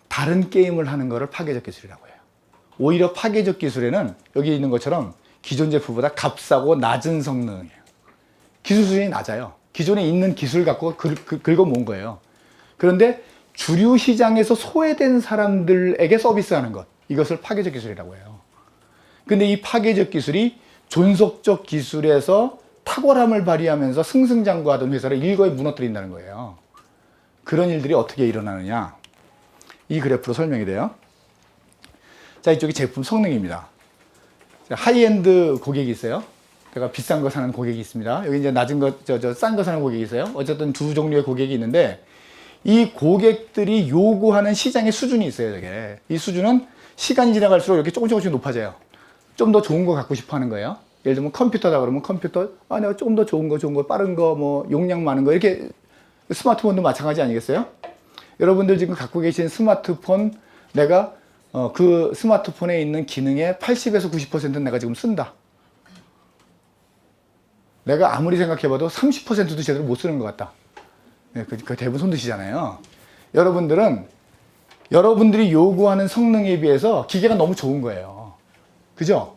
다른 게임을 하는 거를 파괴적 기술이라고 해요. 오히려 파괴적 기술에는 여기 있는 것처럼 기존 제품보다 값싸고 낮은 성능이에요. 기술 수준이 낮아요. 기존에 있는 기술 갖고 긁어 모은 거예요. 그런데 주류 시장에서 소외된 사람들에게 서비스하는 것, 이것을 파괴적 기술이라고 해요. 근데 이 파괴적 기술이 존속적 기술에서 탁월함을 발휘하면서 승승장구하던 회사를 일거에 무너뜨린다는 거예요. 그런 일들이 어떻게 일어나느냐, 이 그래프로 설명이 돼요. 자, 이쪽이 제품 성능입니다. 하이엔드 고객이 있어요. 제가 비싼 거 사는 고객이 있습니다. 여기 이제 낮은 거, 싼 거 사는 고객이 있어요. 어쨌든 두 종류의 고객이 있는데, 이 고객들이 요구하는 시장의 수준이 있어요, 저게. 이 수준은 시간이 지나갈수록 이렇게 조금씩 높아져요. 좀 더 좋은 거 갖고 싶어 하는 거예요. 예를 들면 컴퓨터다 그러면 컴퓨터, 내가 조금 더 좋은 거, 빠른 거, 뭐, 용량 많은 거, 이렇게 스마트폰도 마찬가지 아니겠어요? 여러분들 지금 갖고 계신 스마트폰, 내가 그 스마트폰에 있는 기능의 80에서 90%는 내가 지금 쓴다. 내가 아무리 생각해봐도 30%도 제대로 못 쓰는 것 같다. 네, 그 대부분 손 드시잖아요. 여러분들이 요구하는 성능에 비해서 기계가 너무 좋은 거예요. 그죠?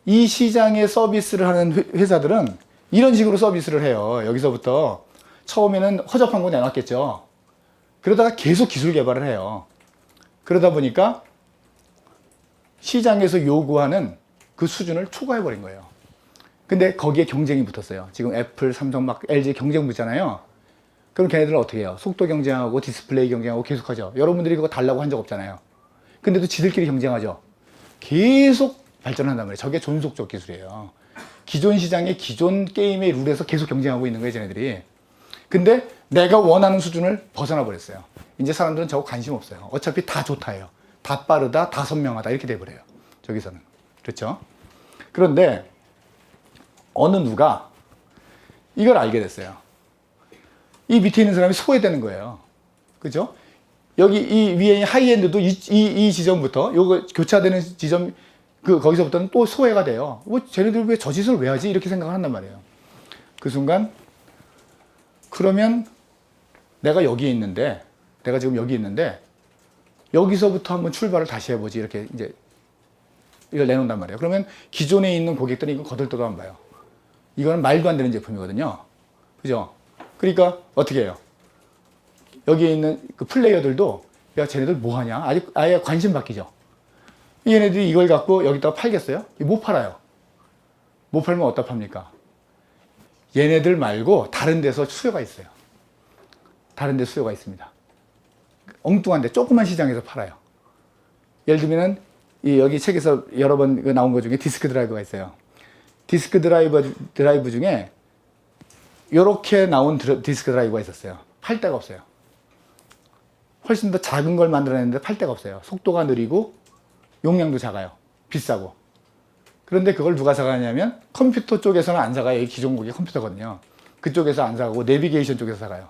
이 시장에 서비스를 하는 회사들은 이런 식으로 서비스를 해요. 여기서부터 처음에는 허접한 거 내놨겠죠. 그러다가 계속 기술 개발을 해요. 그러다 보니까 시장에서 요구하는 그 수준을 초과해버린 거예요. 근데 거기에 경쟁이 붙었어요. 지금 애플, 삼성, 막 LG 경쟁 붙잖아요. 그럼 걔네들은 어떻게 해요? 속도 경쟁하고 디스플레이 경쟁하고 계속하죠. 여러분들이 그거 달라고 한 적 없잖아요. 근데도 지들끼리 경쟁하죠. 계속 발전한단 말이에요. 저게 존속적 기술이에요. 기존 시장의 기존 게임의 룰에서 계속 경쟁하고 있는 거예요, 쟤네들이. 근데 내가 원하는 수준을 벗어나 버렸어요. 이제 사람들은 저거 관심 없어요. 어차피 다 좋다 해요. 다 빠르다, 다 선명하다, 이렇게 돼버려요. 저기서는. 그렇죠? 그런데 어느 누가 이걸 알게 됐어요. 이 밑에 있는 사람이 소외되는 거예요. 그죠? 여기 이 위에 하이엔드도 이 지점부터, 요거 교차되는 지점, 거기서부터는 또 소외가 돼요. 쟤네들 왜 저 짓을 왜 하지? 이렇게 생각을 한단 말이에요. 그 순간, 그러면 내가 지금 여기 있는데, 여기서부터 한번 출발을 다시 해보지. 이렇게 이제, 이걸 내놓는단 말이에요. 그러면 기존에 있는 고객들이 이거 거들떠도 안 봐요. 이거는 말도 안 되는 제품이거든요. 그죠? 그러니까 어떻게 해요? 여기에 있는 그 플레이어들도, 야, 쟤네들 뭐 하냐? 아예 관심 바뀌죠. 얘네들이 이걸 갖고 여기다가 팔겠어요? 못 팔아요. 못 팔면 어디다 팝니까? 얘네들 말고 다른 데서 수요가 있어요. 다른 데 수요가 있습니다. 엉뚱한데 조그만 시장에서 팔아요. 예를 들면은 여기 책에서 여러 번 나온 것 중에 디스크 드라이브가 있어요. 디스크 드라이브 중에 이렇게 나온 디스크 드라이브가 있었어요. 팔 데가 없어요. 훨씬 더 작은 걸 만들어냈는데 팔 데가 없어요. 속도가 느리고 용량도 작아요. 비싸고. 그런데 그걸 누가 사가냐면 컴퓨터 쪽에서는 안 사가요. 이 기존 고객 컴퓨터거든요. 그쪽에서 안 사가고 내비게이션 쪽에서 사가요.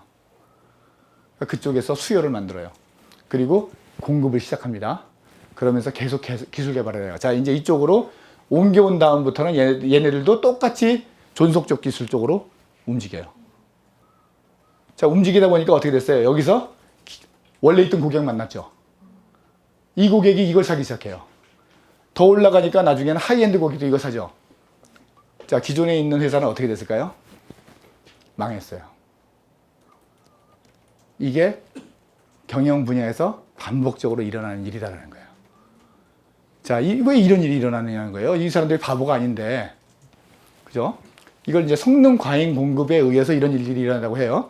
그쪽에서 수요를 만들어요. 그리고 공급을 시작합니다. 그러면서 계속 기술 개발을 해요. 자, 이제 이쪽으로 옮겨온 다음부터는 얘네들도 똑같이 존속적 기술 쪽으로 움직여요. 자, 움직이다 보니까 어떻게 됐어요? 여기서 원래 있던 고객 만났죠. 이 고객이 이걸 사기 시작해요. 더 올라가니까 나중에는 하이엔드 고객도 이거 사죠. 자, 기존에 있는 회사는 어떻게 됐을까요? 망했어요. 이게 경영 분야에서 반복적으로 일어나는 일이다라는 거예요. 자, 왜 이런 일이 일어나느냐는 거예요. 이 사람들이 바보가 아닌데, 그죠? 이걸 이제 성능 과잉 공급에 의해서 이런 일들이 일어난다고 해요.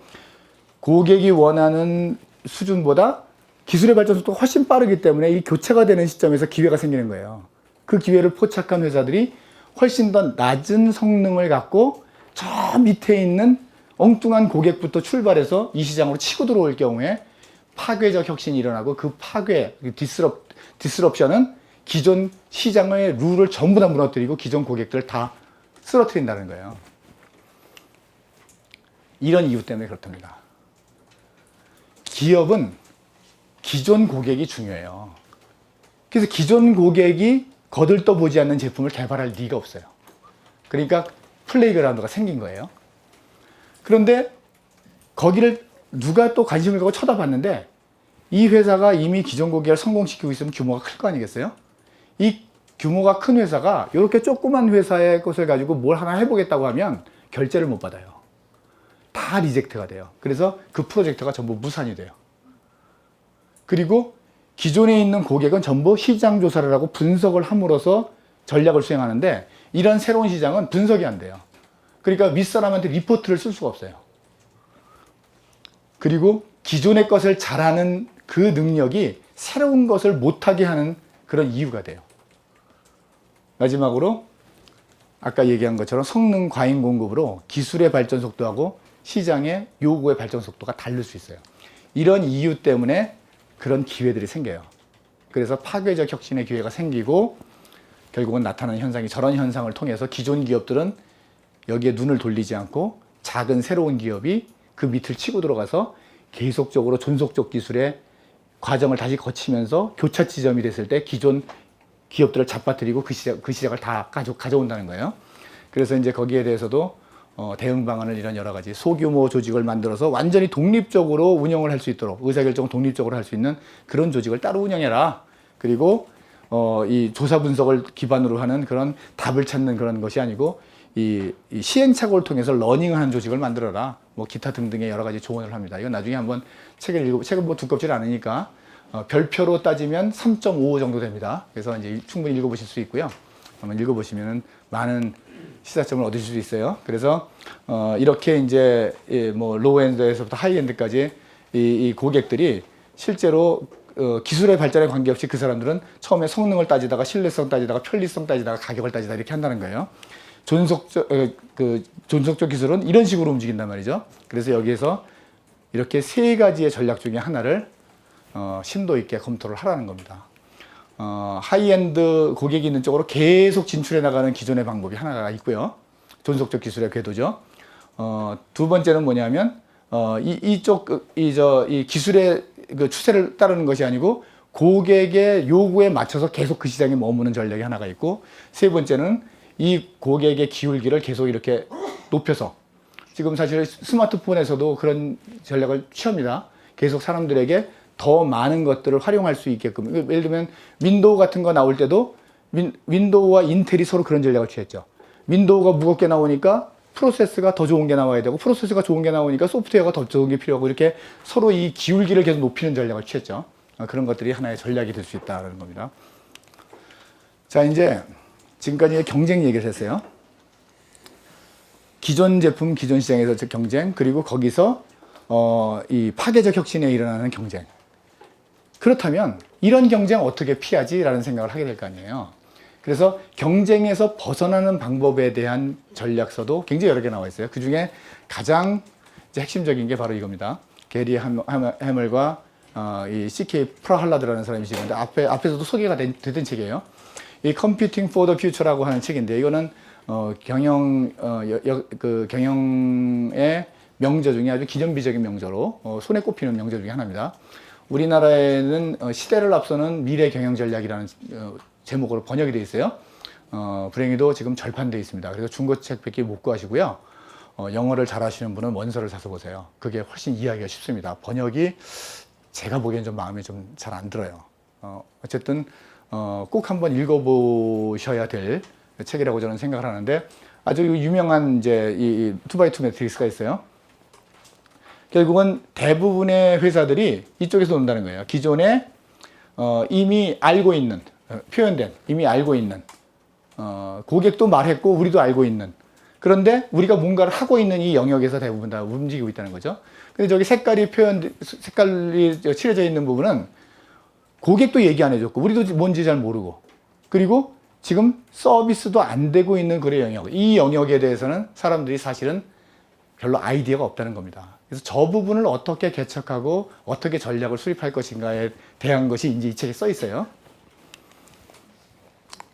고객이 원하는 수준보다 기술의 발전 속도가 훨씬 빠르기 때문에 이 교체가 되는 시점에서 기회가 생기는 거예요. 그 기회를 포착한 회사들이 훨씬 더 낮은 성능을 갖고 저 밑에 있는 엉뚱한 고객부터 출발해서 이 시장으로 치고 들어올 경우에 파괴적 혁신이 일어나고 그 파괴, 디스럽션은 기존 시장의 룰을 전부 다 무너뜨리고 기존 고객들을 다 쓰러뜨린다는 거예요. 이런 이유 때문에 그렇답니다. 기업은 기존 고객이 중요해요. 그래서 기존 고객이 거들떠보지 않는 제품을 개발할 리가 없어요. 그러니까 플레이그라운드가 생긴 거예요. 그런데 거기를 누가 또 관심을 갖고 쳐다봤는데 이 회사가 이미 기존 고객을 성공시키고 있으면 규모가 클 거 아니겠어요? 이 규모가 큰 회사가 이렇게 조그만 회사의 것을 가지고 뭘 하나 해보겠다고 하면 결제를 못 받아요. 다 리젝트가 돼요. 그래서 그 프로젝트가 전부 무산이 돼요. 그리고 기존에 있는 고객은 전부 시장 조사를 하고 분석을 함으로써 전략을 수행하는데 이런 새로운 시장은 분석이 안 돼요. 그러니까 윗사람한테 리포트를 쓸 수가 없어요. 그리고 기존의 것을 잘하는 그 능력이 새로운 것을 못하게 하는 그런 이유가 돼요. 마지막으로 아까 얘기한 것처럼 성능 과잉 공급으로 기술의 발전 속도하고 시장의 요구의 발전 속도가 다를 수 있어요. 이런 이유 때문에 그런 기회들이 생겨요. 그래서 파괴적 혁신의 기회가 생기고 결국은 나타나는 현상이 저런 현상을 통해서 기존 기업들은 여기에 눈을 돌리지 않고 작은 새로운 기업이 그 밑을 치고 들어가서 계속적으로 존속적 기술의 과정을 다시 거치면서 교차 지점이 됐을 때 기존 기업들을 잡아뜨리고 그 시작을 다 가져온다는 거예요. 그래서 이제 거기에 대해서도 대응 방안을 이런 여러 가지 소규모 조직을 만들어서 완전히 독립적으로 운영을 할 수 있도록 의사결정을 독립적으로 할 수 있는 그런 조직을 따로 운영해라. 그리고 이 조사 분석을 기반으로 하는 그런 답을 찾는 그런 것이 아니고 이 시행착오를 통해서 러닝하는 조직을 만들어라. 뭐 기타 등등의 여러 가지 조언을 합니다. 이건 나중에 한번 책은 뭐 두껍지 않으니까 별표로 따지면 3.5 정도 됩니다. 그래서 이제 충분히 읽어보실 수 있고요. 한번 읽어보시면은 많은 시사점을 얻으실 수 있어요. 그래서 이렇게 이제 뭐 로우엔드에서부터 하이엔드까지 이 고객들이 실제로 기술의 발전에 관계없이 그 사람들은 처음에 성능을 따지다가 신뢰성 따지다가 편리성 따지다가 가격을 따지다 이렇게 한다는 거예요. 존속적 기술은 이런 식으로 움직인단 말이죠. 그래서 여기에서 이렇게 세 가지의 전략 중에 하나를 심도 있게 검토를 하라는 겁니다. 하이엔드 고객이 있는 쪽으로 계속 진출해 나가는 기존의 방법이 하나가 있고요. 존속적 기술의 궤도죠. 두 번째는 뭐냐면 이 기술의 그 추세를 따르는 것이 아니고 고객의 요구에 맞춰서 계속 그 시장에 머무는 전략이 하나가 있고, 세 번째는 이 고객의 기울기를 계속 이렇게 높여서, 지금 사실 스마트폰에서도 그런 전략을 취합니다. 계속 사람들에게 더 많은 것들을 활용할 수 있게끔. 예를 들면 윈도우 같은 거 나올 때도 윈도우와 인텔이 서로 그런 전략을 취했죠. 윈도우가 무겁게 나오니까 프로세스가 더 좋은 게 나와야 되고, 프로세스가 좋은 게 나오니까 소프트웨어가 더 좋은 게 필요하고, 이렇게 서로 이 기울기를 계속 높이는 전략을 취했죠. 그런 것들이 하나의 전략이 될 수 있다는 겁니다. 자, 이제 지금까지 경쟁 얘기를 했어요. 기존 제품, 기존 시장에서 경쟁, 그리고 거기서 이 파괴적 혁신에 일어나는 경쟁. 그렇다면 이런 경쟁 어떻게 피하지라는 생각을 하게 될 거 아니에요. 그래서 경쟁에서 벗어나는 방법에 대한 전략서도 굉장히 여러 개 나와 있어요. 그 중에 가장 이제 핵심적인 게 바로 이겁니다. 게리 해멀과 이 C.K. 프라할라드라는 사람이 지는데 앞에서도 소개가 되던 책이에요. 이 Computing for the Future라고 하는 책인데 이거는 경영의 명저 중에 아주 기념비적인 명저로 손에 꼽히는 명저 중에 하나입니다. 우리나라에는 시대를 앞서는 미래 경영 전략이라는 제목으로 번역이 되어 있어요. 불행히도 지금 절판되어 있습니다. 그래서 중고책밖에 못 구하시고요. 영어를 잘하시는 분은 원서를 사서 보세요. 그게 훨씬 이해하기가 쉽습니다. 번역이 제가 보기엔 좀 마음에 좀 잘 안 들어요. 어쨌든 꼭 한번 읽어보셔야 될 책이라고 저는 생각을 하는데 아주 유명한 이제 이 2x2 매트릭스가 있어요. 결국은 대부분의 회사들이 이쪽에서 논다는 거예요. 기존에 이미 알고 있는 표현된 이미 알고 있는 고객도 말했고 우리도 알고 있는 그런데 우리가 뭔가를 하고 있는 이 영역에서 대부분 다 움직이고 있다는 거죠. 근데 저기 색깔이 칠해져 있는 부분은 고객도 얘기 안 해줬고 우리도 뭔지 잘 모르고 그리고 지금 서비스도 안 되고 있는 그런 영역 이 영역에 대해서는 사람들이 사실은 별로 아이디어가 없다는 겁니다. 그래서 저 부분을 어떻게 개척하고 어떻게 전략을 수립할 것인가에 대한 것이 이제 이 책에 써 있어요.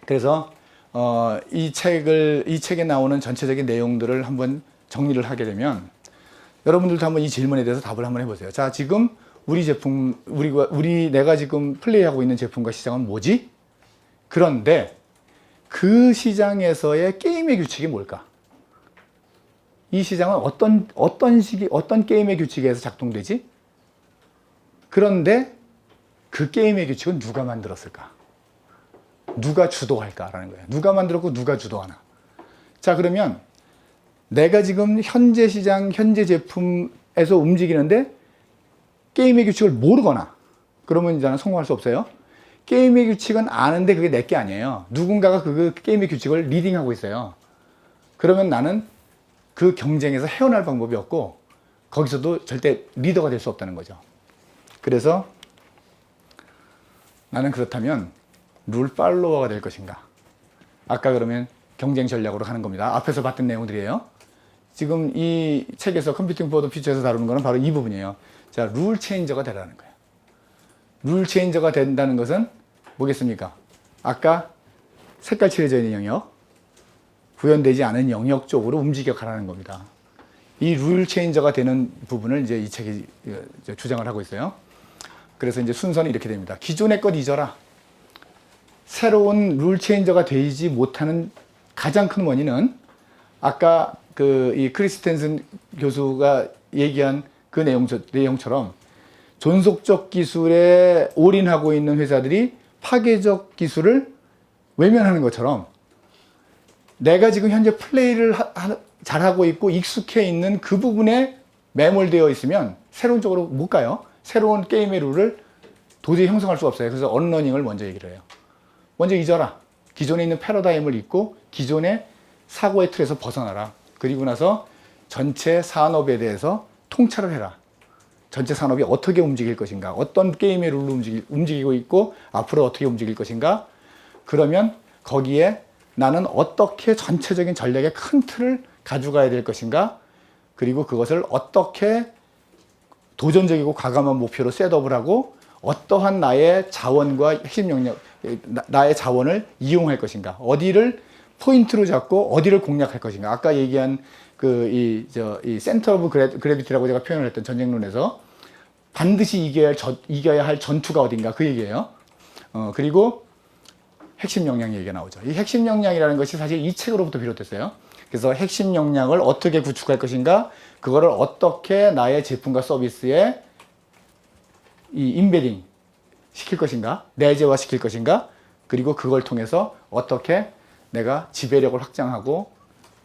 그래서 이 책에 나오는 전체적인 내용들을 한번 정리를 하게 되면 여러분들도 한번 이 질문에 대해서 답을 한번 해보세요. 자, 지금 우리 제품, 내가 지금 플레이하고 있는 제품과 시장은 뭐지? 그런데 그 시장에서의 게임의 규칙이 뭘까? 이 시장은 어떤 게임의 규칙에서 작동되지? 그런데 그 게임의 규칙은 누가 만들었을까? 누가 주도할까라는 거예요. 누가 만들었고 누가 주도하나. 자, 그러면 내가 지금 현재 시장, 현재 제품에서 움직이는데 게임의 규칙을 모르거나 그러면 이제는 성공할 수 없어요. 게임의 규칙은 아는데 그게 내 게 아니에요. 누군가가 그 게임의 규칙을 리딩하고 있어요. 그러면 나는 그 경쟁에서 헤어날 방법이 없고 거기서도 절대 리더가 될 수 없다는 거죠. 그래서 나는 그렇다면 룰 팔로워가 될 것인가? 아까 그러면 경쟁 전략으로 하는 겁니다. 앞에서 봤던 내용들이에요. 지금 이 책에서 컴퓨팅 포 더 퓨처에서 다루는 거는 바로 이 부분이에요. 자, 룰 체인저가 되라는 거예요. 룰 체인저가 된다는 것은 뭐겠습니까? 아까 색깔 칠해져 있는 영역, 구현되지 않은 영역 쪽으로 움직여 가라는 겁니다. 이 룰 체인저가 되는 부분을 이제 이 책이 주장을 하고 있어요. 그래서 이제 순서는 이렇게 됩니다. 기존의 것 잊어라. 새로운 룰 체인저가 되지 못하는 가장 큰 원인은 아까 이 크리스텐슨 교수가 얘기한 그 내용처럼 존속적 기술에 올인하고 있는 회사들이 파괴적 기술을 외면하는 것처럼 내가 지금 현재 플레이를 잘하고 있고 익숙해 있는 그 부분에 매몰되어 있으면 새로운 쪽으로 못 가요. 새로운 게임의 룰을 도저히 형성할 수 없어요. 그래서 언러닝을 먼저 얘기를 해요. 먼저 잊어라. 기존에 있는 패러다임을 잊고 기존의 사고의 틀에서 벗어나라. 그리고 나서 전체 산업에 대해서 통찰을 해라. 전체 산업이 어떻게 움직일 것인가, 어떤 게임의 룰로 움직이고 있고 앞으로 어떻게 움직일 것인가. 그러면 거기에 나는 어떻게 전체적인 전략의 큰 틀을 가져가야 될 것인가, 그리고 그것을 어떻게 도전적이고 과감한 목표로 셋업을 하고 어떠한 나의 자원과 핵심 영역, 나의 자원을 이용할 것인가, 어디를 포인트로 잡고 어디를 공략할 것인가. 아까 얘기한 이 센터 오브 그래비티라고 제가 표현을 했던 전쟁론에서 반드시 이겨야 할 전투가 어딘가 그 얘기예요. 그리고 핵심 역량 얘기가 나오죠. 이 핵심 역량이라는 것이 사실 이 책으로부터 비롯됐어요. 그래서 핵심 역량을 어떻게 구축할 것인가, 그거를 어떻게 나의 제품과 서비스에 이 인베딩 시킬 것인가, 내재화 시킬 것인가, 그리고 그걸 통해서 어떻게 내가 지배력을 확장하고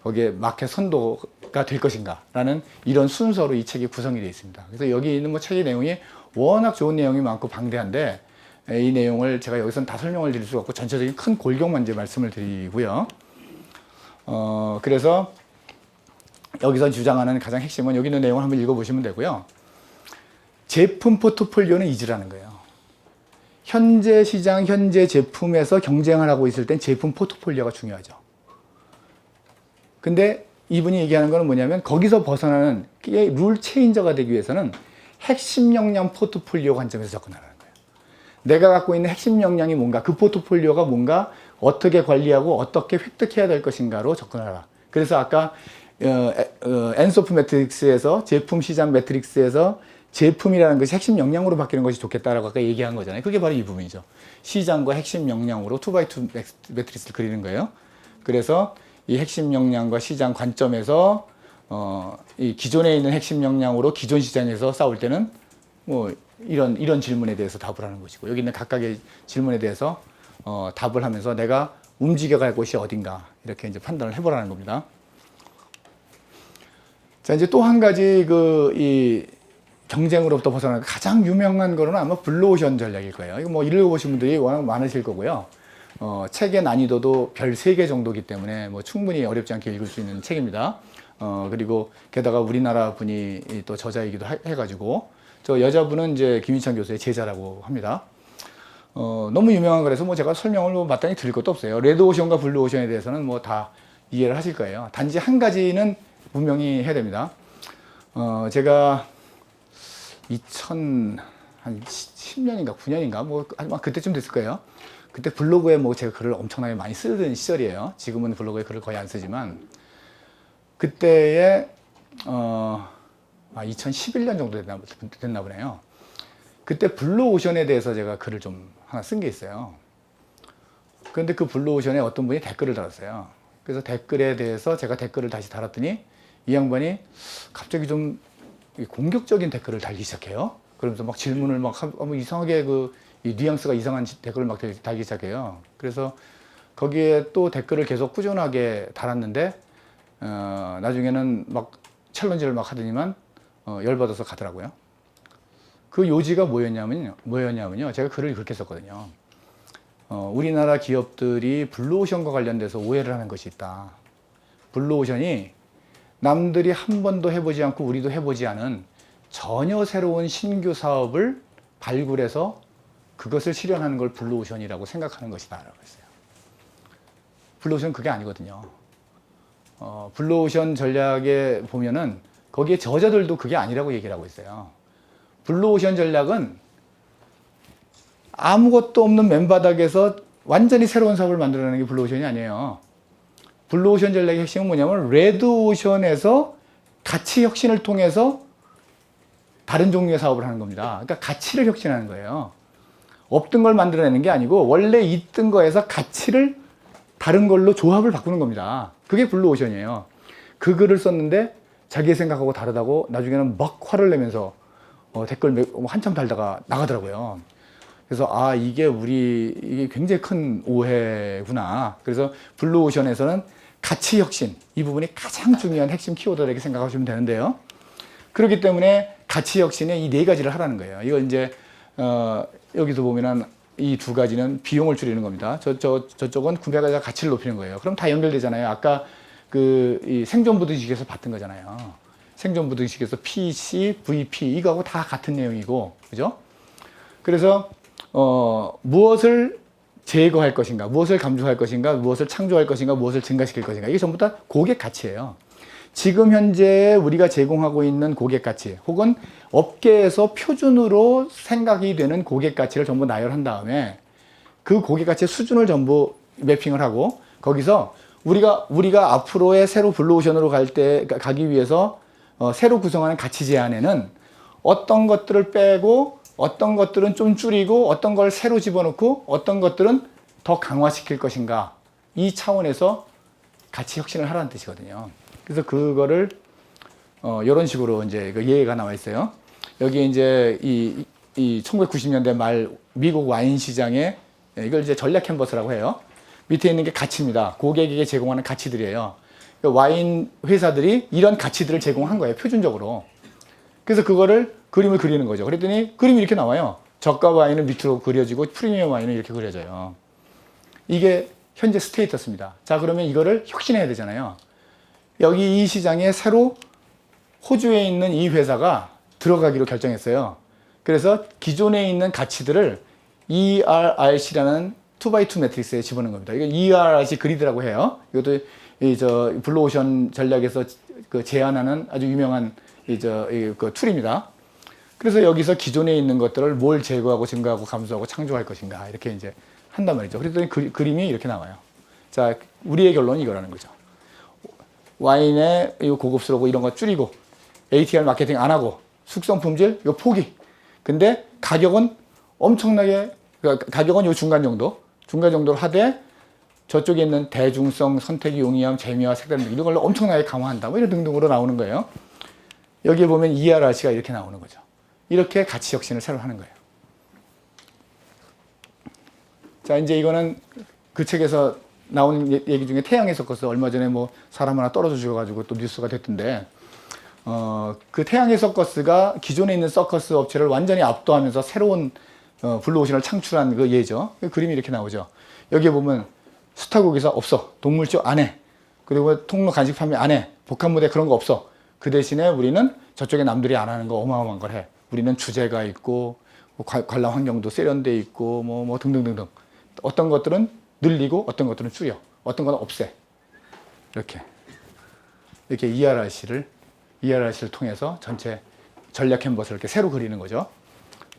거기에 마켓 선도가 될 것인가 라는 이런 순서로 이 책이 구성이 되어 있습니다. 그래서 여기 있는 책의 내용이 워낙 좋은 내용이 많고 방대한데 이 내용을 제가 여기서는 다 설명을 드릴 수가 없고 전체적인 큰 골격만 이제 말씀을 드리고요. 그래서 여기서 주장하는 가장 핵심은 여기 있는 내용을 한번 읽어보시면 되고요. 제품 포트폴리오는 잊으라는 거예요. 현재 시장, 현재 제품에서 경쟁을 하고 있을 땐 제품 포트폴리오가 중요하죠. 근데 이분이 얘기하는 거는 뭐냐면 거기서 벗어나는 룰 체인저가 되기 위해서는 핵심 역량 포트폴리오 관점에서 접근하라는 거예요. 내가 갖고 있는 핵심 역량이 뭔가, 그 포트폴리오가 뭔가, 어떻게 관리하고 어떻게 획득해야 될 것인가로 접근하라. 그래서 아까 엔소프 매트릭스에서 제품 시장 매트릭스에서 제품이라는 것이 핵심 역량으로 바뀌는 것이 좋겠다라고 아까 얘기한 거잖아요. 그게 바로 이 부분이죠. 시장과 핵심 역량으로 2x2 매트릭스를 그리는 거예요. 그래서 이 핵심 역량과 시장 관점에서 이 기존에 있는 핵심 역량으로 기존 시장에서 싸울 때는 뭐 이런 질문에 대해서 답을 하는 것이고, 여기 있는 각각의 질문에 대해서 답을 하면서 내가 움직여갈 곳이 어딘가 이렇게 이제 판단을 해보라는 겁니다. 자, 이제 또 한 가지 이 경쟁으로부터 벗어나는 가장 유명한 거는 아마 블루오션 전략일 거예요. 이거 뭐 읽어보신 분들이 워낙 많으실 거고요. 책의 난이도도 별 3개 정도이기 때문에 뭐 충분히 어렵지 않게 읽을 수 있는 책입니다. 그리고 게다가 우리나라 분이 또 저자이기도 해가지고, 저 여자분은 이제 김희찬 교수의 제자라고 합니다. 너무 유명한 거라서 뭐 제가 설명을 뭐 마땅히 드릴 것도 없어요. 레드오션과 블루오션에 대해서는 뭐 다 이해를 하실 거예요. 단지 한 가지는 분명히 해야 됩니다. 제가 2010년인가 9년인가 뭐 아마 그때쯤 됐을 거예요. 그때 블로그에 뭐 제가 글을 엄청나게 많이 쓰던 시절이에요. 지금은 블로그에 글을 거의 안 쓰지만, 그때에 2011년 정도 됐나 보네요. 그때 블루오션에 대해서 제가 글을 좀 하나 쓴 게 있어요. 그런데 그 블루오션에 어떤 분이 댓글을 달았어요. 그래서 댓글에 대해서 제가 댓글을 다시 달았더니 이 양반이 갑자기 좀 공격적인 댓글을 달기 시작해요. 그러면서 막 질문을 막 이상하게 이 뉘앙스가 이상한 댓글을 막 달기 시작해요. 그래서 거기에 또 댓글을 계속 꾸준하게 달았는데 나중에는 막 챌린지를 막 하더니만 열받아서 가더라고요. 그 요지가 뭐였냐면요. 제가 글을 그렇게 썼거든요. 우리나라 기업들이 블루오션과 관련돼서 오해를 하는 것이 있다. 블루오션이 남들이 한 번도 해보지 않고 우리도 해보지 않은 전혀 새로운 신규 사업을 발굴해서 그것을 실현하는 걸 블루오션이라고 생각하는 것이다 라고 했어요. 블루오션 그게 아니거든요. 블루오션 전략에 보면은 거기에 저자들도 그게 아니라고 얘기를 하고 있어요. 블루오션 전략은 아무것도 없는 맨바닥에서 완전히 새로운 사업을 만들어내는 게 블루오션이 아니에요. 블루오션 전략의 핵심은 뭐냐면 레드오션에서 가치 혁신을 통해서 다른 종류의 사업을 하는 겁니다. 그러니까 가치를 혁신하는 거예요. 없던 걸 만들어내는 게 아니고 원래 있던 거에서 가치를 다른 걸로 조합을 바꾸는 겁니다. 그게 블루오션이에요. 그 글을 썼는데 자기의 생각하고 다르다고 나중에는 막 화를 내면서 댓글 한참 달다가 나가더라고요. 그래서 이게 굉장히 큰 오해구나. 그래서 블루오션에서는 가치 혁신, 이 부분이 가장 중요한 핵심 키워드라고 생각하시면 되는데요. 그렇기 때문에 가치 혁신에 이 4가지를 하라는 거예요. 이거 이제 여기서 보면은 이 2가지는 비용을 줄이는 겁니다. 저쪽은 구매가자 가치를 높이는 거예요. 그럼 다 연결되잖아요. 아까 이 생존부등식에서 봤던 거잖아요. 생존부등식에서 PC, VP 이거하고 다 같은 내용이고, 그죠? 그래서 무엇을 제거할 것인가, 무엇을 감소할 것인가, 무엇을 창조할 것인가, 무엇을 증가시킬 것인가, 이게 전부 다 고객 가치예요. 지금 현재 우리가 제공하고 있는 고객 가치 혹은 업계에서 표준으로 생각이 되는 고객 가치를 전부 나열한 다음에 그 고객 가치의 수준을 전부 매핑을 하고, 거기서 우리가 앞으로의 새로 블루오션으로 가기 위해서 새로 구성하는 가치 제안에는 어떤 것들을 빼고 어떤 것들은 좀 줄이고 어떤 걸 새로 집어넣고 어떤 것들은 더 강화시킬 것인가, 이 차원에서 가치 혁신을 하라는 뜻이거든요. 그래서 그거를 이런 식으로 이제 그 예가 나와 있어요. 여기 이제 이 1990년대 말 미국 와인 시장에, 이걸 이제 전략 캔버스라고 해요. 밑에 있는 게 가치입니다. 고객에게 제공하는 가치들이에요. 와인 회사들이 이런 가치들을 제공한 거예요, 표준적으로. 그래서 그거를 그림을 그리는 거죠. 그랬더니 그림이 이렇게 나와요. 저가 와인은 밑으로 그려지고 프리미엄 와인은 이렇게 그려져요. 이게 현재 스테이터스입니다. 자, 그러면 이거를 혁신해야 되잖아요. 여기 이 시장에 새로 호주에 있는 이 회사가 들어가기로 결정했어요. 그래서 기존에 있는 가치들을 ERRC라는 2x2 매트릭스에 집어넣은 겁니다. 이거 ERRC 그리드라고 해요. 이것도 블루오션 전략에서 그 제안하는 아주 유명한 그 툴입니다. 그래서 여기서 기존에 있는 것들을 뭘 제거하고 증가하고 감소하고 창조할 것인가 이렇게 이제 한단 말이죠. 그랬더니 그림이 이렇게 나와요. 자, 우리의 결론은 이거라는 거죠. 와인의 고급스러고 이런 거 줄이고 ATR 마케팅 안 하고 숙성 품질 이거 포기. 근데 가격은 엄청나게 가격은 요 중간 정도로 하되 저쪽에 있는 대중성, 선택이 용이함, 재미와 색다름 이런 걸로 엄청나게 강화한다. 뭐 이런 등등으로 나오는 거예요. 여기에 보면 ERRC가 이렇게 나오는 거죠. 이렇게 가치 혁신을 새로 하는 거예요. 자, 이제 이거는 그 책에서 나온 얘기 중에 태양의 서커스 얼마 전에 뭐 사람 하나 떨어져 죽어가지고 또 뉴스가 됐던데 그 태양의 서커스가 기존에 있는 서커스 업체를 완전히 압도하면서 새로운 블루오션을 창출한 그 예죠. 그 그림이 이렇게 나오죠. 여기에 보면 스타고기사 없어. 동물주 안 해. 그리고 통로 간식 판매 안 해. 복합무대 그런 거 없어. 그 대신에 우리는 저쪽에 남들이 안 하는 거 어마어마한 걸 해. 우리는 주제가 있고 관람 환경도 세련돼 있고 뭐 등등등등. 어떤 것들은 늘리고 어떤 것들은 줄여. 어떤 건 없애. 이렇게 ERRC를 통해서 전체 전략 캔버스를 이렇게 새로 그리는 거죠.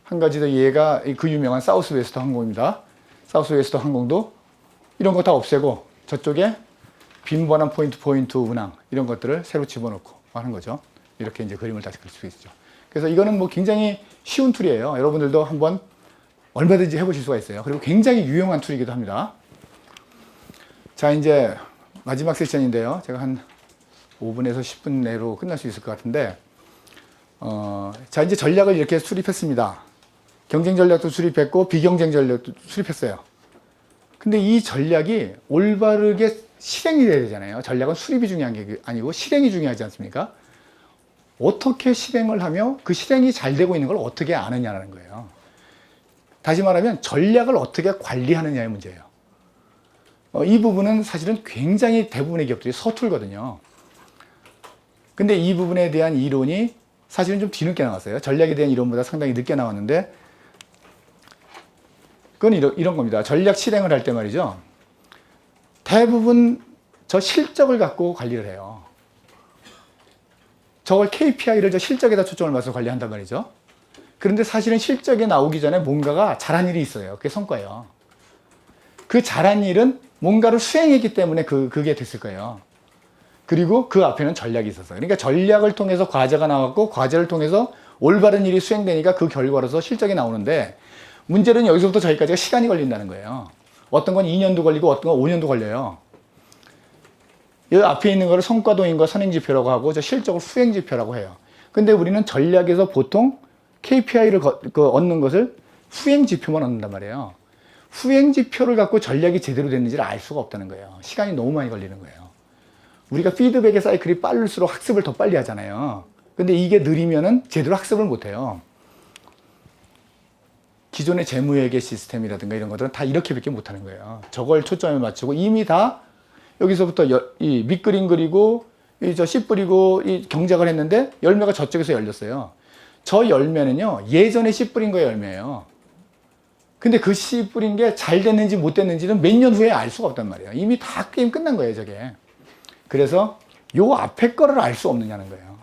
한 가지 더 얘가 그 유명한 사우스웨스트 항공입니다. 사우스웨스트 항공도 이런 거 다 없애고 저쪽에 빈번한 포인트 운항 이런 것들을 새로 집어넣고 하는 거죠. 이렇게 이제 그림을 다시 그릴 수 있죠. 그래서 이거는 뭐 굉장히 쉬운 툴이에요. 여러분들도 한번 얼마든지 해보실 수가 있어요. 그리고 굉장히 유용한 툴이기도 합니다. 자, 이제 마지막 세션인데요. 제가 한 5분에서 10분 내로 끝날 수 있을 것 같은데, 자, 이제 전략을 이렇게 수립했습니다. 경쟁 전략도 수립했고, 비경쟁 전략도 수립했어요. 근데 이 전략이 올바르게 실행이 돼야 되잖아요. 전략은 수립이 중요한 게 아니고 실행이 중요하지 않습니까? 어떻게 실행을 하며 그 실행이 잘 되고 있는 걸 어떻게 아느냐라는 거예요. 다시 말하면 전략을 어떻게 관리하느냐의 문제예요. 이 부분은 사실은 굉장히 대부분의 기업들이 서툴거든요. 근데 이 부분에 대한 이론이 사실은 좀 뒤늦게 나왔어요. 전략에 대한 이론보다 상당히 늦게 나왔는데, 그건 이런 겁니다. 전략 실행을 할 때 말이죠. 대부분 저 실적을 갖고 관리를 해요. 저걸 KPI를 저 실적에다 초점을 맞춰서 관리한단 말이죠. 그런데 사실은 실적에 나오기 전에 뭔가가 잘한 일이 있어요. 그게 성과예요. 그 잘한 일은 뭔가를 수행했기 때문에 그게 됐을 거예요. 그리고 그 앞에는 전략이 있었어요. 그러니까 전략을 통해서 과제가 나왔고 과제를 통해서 올바른 일이 수행되니까 그 결과로서 실적이 나오는데, 문제는 여기서부터 저기까지가 시간이 걸린다는 거예요. 어떤 건 2년도 걸리고 어떤 건 5년도 걸려요. 이 앞에 있는 거를 성과도인과 선행지표라고 하고 저 실적을 수행지표라고 해요. 근데 우리는 전략에서 보통 KPI를 얻는 것을 수행지표만 얻는단 말이에요. 수행지표를 갖고 전략이 제대로 됐는지를 알 수가 없다는 거예요. 시간이 너무 많이 걸리는 거예요. 우리가 피드백의 사이클이 빠를수록 학습을 더 빨리 하잖아요. 근데 이게 느리면은 제대로 학습을 못 해요. 기존의 재무회계 시스템이라든가 이런 것들은 다 이렇게밖에 못 하는 거예요. 저걸 초점에 맞추고 이미 다 여기서부터 이 밑그림 그리고 저 씨 뿌리고 이 경작을 했는데 열매가 저쪽에서 열렸어요. 저 열매는요, 예전에 씨 뿌린 거의 열매예요. 근데 그 씨 뿌린 게 잘 됐는지 못 됐는지는 몇 년 후에 알 수가 없단 말이에요. 이미 다 게임 끝난 거예요, 저게. 그래서 요 앞에 거를 알 수 없느냐는 거예요.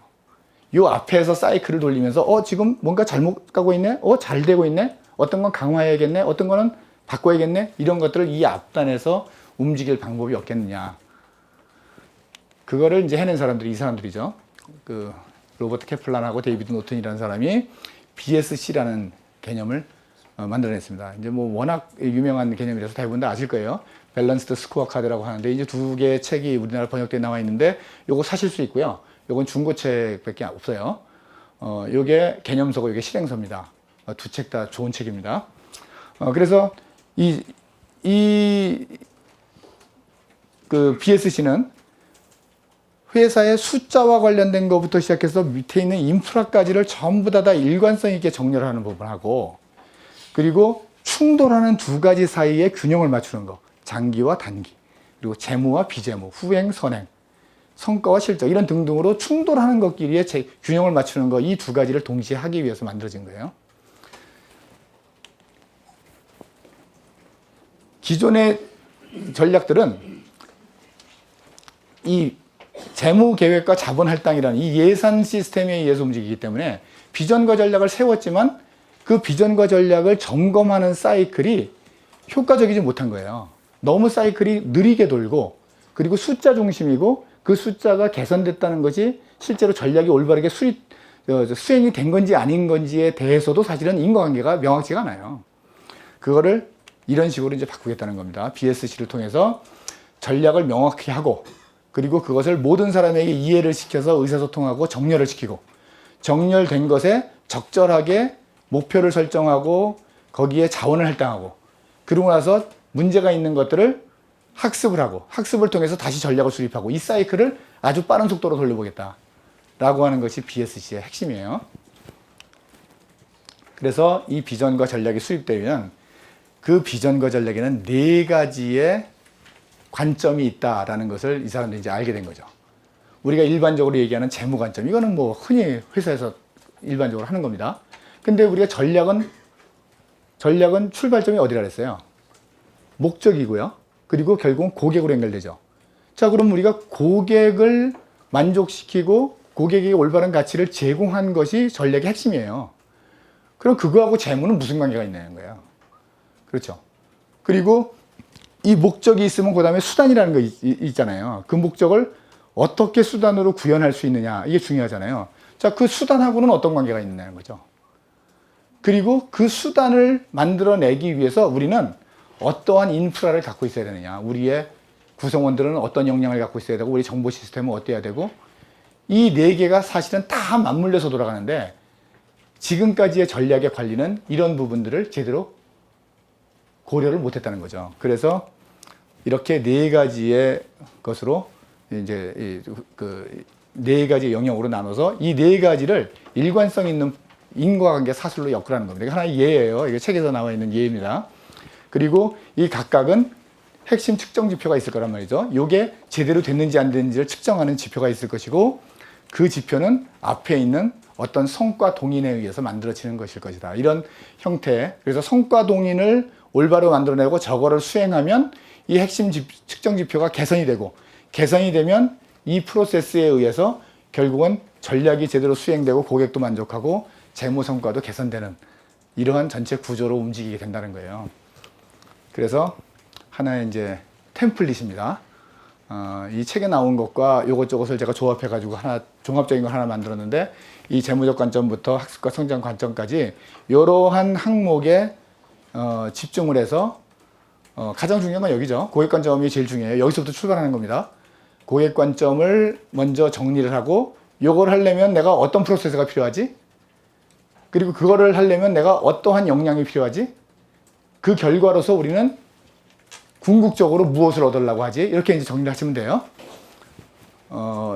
요 앞에서 사이클을 돌리면서 지금 뭔가 잘못 가고 있네? 잘 되고 있네? 어떤 건 강화해야겠네? 어떤 거는 바꿔야겠네? 이런 것들을 이 앞단에서 움직일 방법이 없겠느냐. 그거를 이제 해낸 사람들이 이 사람들이죠. 그 로버트 케플란하고 데이비드 노튼이라는 사람이 BSC라는 개념을 만들어냈습니다. 이제 뭐 워낙 유명한 개념이라서 대부분 다 아실 거예요. 밸런스드 스코어 카드라고 하는데 이제 두 개의 책이 우리나라 번역돼 나와 있는데 요거 사실 수 있고요. 요건 중고책밖에 없어요. 요게 개념서고 요게 실행서입니다. 두 책 다 좋은 책입니다. 그래서 그 BSC는 회사의 숫자와 관련된 것부터 시작해서 밑에 있는 인프라까지를 전부 다 일관성 있게 정렬 하는 부분하고, 그리고 충돌하는 두 가지 사이에 균형을 맞추는 거, 장기와 단기, 그리고 재무와 비재무, 후행, 선행, 성과와 실적 이런 등등으로 충돌하는 것끼리의 균형을 맞추는 거, 이 두 가지를 동시에 하기 위해서 만들어진 거예요. 기존의 전략들은 이 재무 계획과 자본 할당이라는 이 예산 시스템에 의해서 움직이기 때문에 비전과 전략을 세웠지만 그 비전과 전략을 점검하는 사이클이 효과적이지 못한 거예요. 너무 사이클이 느리게 돌고 그리고 숫자 중심이고 그 숫자가 개선됐다는 것이 실제로 전략이 올바르게 수행이 된 건지 아닌 건지에 대해서도 사실은 인과관계가 명확치가 않아요. 그거를 이런 식으로 이제 바꾸겠다는 겁니다. BSC를 통해서 전략을 명확히 하고 그리고 그것을 모든 사람에게 이해를 시켜서 의사소통하고 정렬을 시키고 정렬된 것에 적절하게 목표를 설정하고 거기에 자원을 할당하고 그러고 나서 문제가 있는 것들을 학습을 하고 학습을 통해서 다시 전략을 수립하고 이 사이클을 아주 빠른 속도로 돌려보겠다 라고 하는 것이 BSC의 핵심이에요. 그래서 이 비전과 전략이 수립되면 그 비전과 전략에는 4가지의 관점이 있다라는 것을 이 사람들이 이제 알게 된 거죠. 우리가 일반적으로 얘기하는 재무 관점, 이거는 뭐 흔히 회사에서 일반적으로 하는 겁니다. 근데 우리가 전략은 출발점이 어디라 그랬어요? 목적이고요. 그리고 결국은 고객으로 연결되죠. 자, 그럼 우리가 고객을 만족시키고 고객에게 올바른 가치를 제공한 것이 전략의 핵심이에요. 그럼 그거하고 재무는 무슨 관계가 있냐는 거예요. 그렇죠. 그리고 이 목적이 있으면 그 다음에 수단이라는 거 있잖아요. 그 목적을 어떻게 수단으로 구현할 수 있느냐, 이게 중요하잖아요. 자, 그 수단하고는 어떤 관계가 있느냐는 거죠. 그리고 그 수단을 만들어내기 위해서 우리는 어떠한 인프라를 갖고 있어야 되느냐, 우리의 구성원들은 어떤 역량을 갖고 있어야 되고 우리 정보 시스템은 어때야 되고, 이 4개가 사실은 다 맞물려서 돌아가는데 지금까지의 전략의 관리는 이런 부분들을 제대로 고려를 못했다는 거죠. 그래서 이렇게 4가지의 것으로 이제 그 4가지 영역으로 나눠서 이 4가지를 일관성 있는 인과관계 사슬로 엮으라는 겁니다. 이게 하나의 예예요. 이게 책에서 나와 있는 예입니다. 그리고 이 각각은 핵심 측정 지표가 있을 거란 말이죠. 이게 제대로 됐는지 안 됐는지를 측정하는 지표가 있을 것이고, 그 지표는 앞에 있는 어떤 성과 동인에 의해서 만들어지는 것일 것이다. 이런 형태. 그래서 성과 동인을 올바로 만들어내고 저거를 수행하면 이 핵심 측정 지표가 개선이 되고, 개선이 되면 이 프로세스에 의해서 결국은 전략이 제대로 수행되고 고객도 만족하고 재무 성과도 개선되는 이러한 전체 구조로 움직이게 된다는 거예요. 그래서 하나의 이제 템플릿입니다. 이 책에 나온 것과 요것저것을 제가 조합해 가지고 하나 종합적인 걸 하나 만들었는데, 이 재무적 관점부터 학습과 성장 관점까지 이러한 항목에 집중을 해서 가장 중요한 건 여기죠. 고객 관점이 제일 중요해요. 여기서부터 출발하는 겁니다. 고객 관점을 먼저 정리를 하고, 요걸 하려면 내가 어떤 프로세스가 필요하지? 그리고 그거를 하려면 내가 어떠한 역량이 필요하지? 그 결과로서 우리는 궁극적으로 무엇을 얻으려고 하지? 이렇게 이제 정리를 하시면 돼요.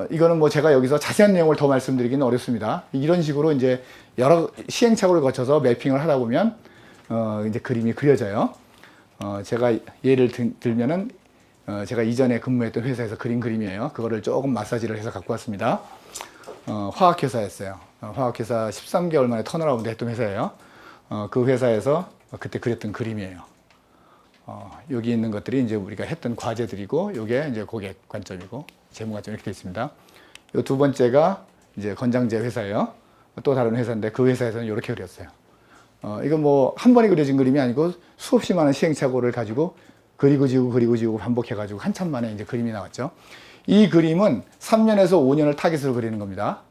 이거는 뭐 제가 여기서 자세한 내용을 더 말씀드리기는 어렵습니다. 이런 식으로 이제 여러 시행착오를 거쳐서 매핑을 하다 보면 이제 그림이 그려져요. 제가 예를 들면은 제가 이전에 근무했던 회사에서 그린 그림이에요. 그거를 조금 마사지를 해서 갖고 왔습니다. 화학회사였어요. 화학회사 13개월 만에 턴어라운드 했던 회사예요. 그 회사에서 그때 그렸던 그림이에요. 여기 있는 것들이 이제 우리가 했던 과제들이고, 요게 이제 고객 관점이고 재무 관점 이렇게 되어 있습니다. 요 두 번째가 이제 건장제 회사예요. 또 다른 회사인데 그 회사에서는 이렇게 그렸어요. 이건 뭐 한 번에 그려진 그림이 아니고 수없이 많은 시행착오를 가지고 그리고 지우고 반복해가지고 한참 만에 이제 그림이 나왔죠. 이 그림은 3년에서 5년을 타깃으로 그리는 겁니다.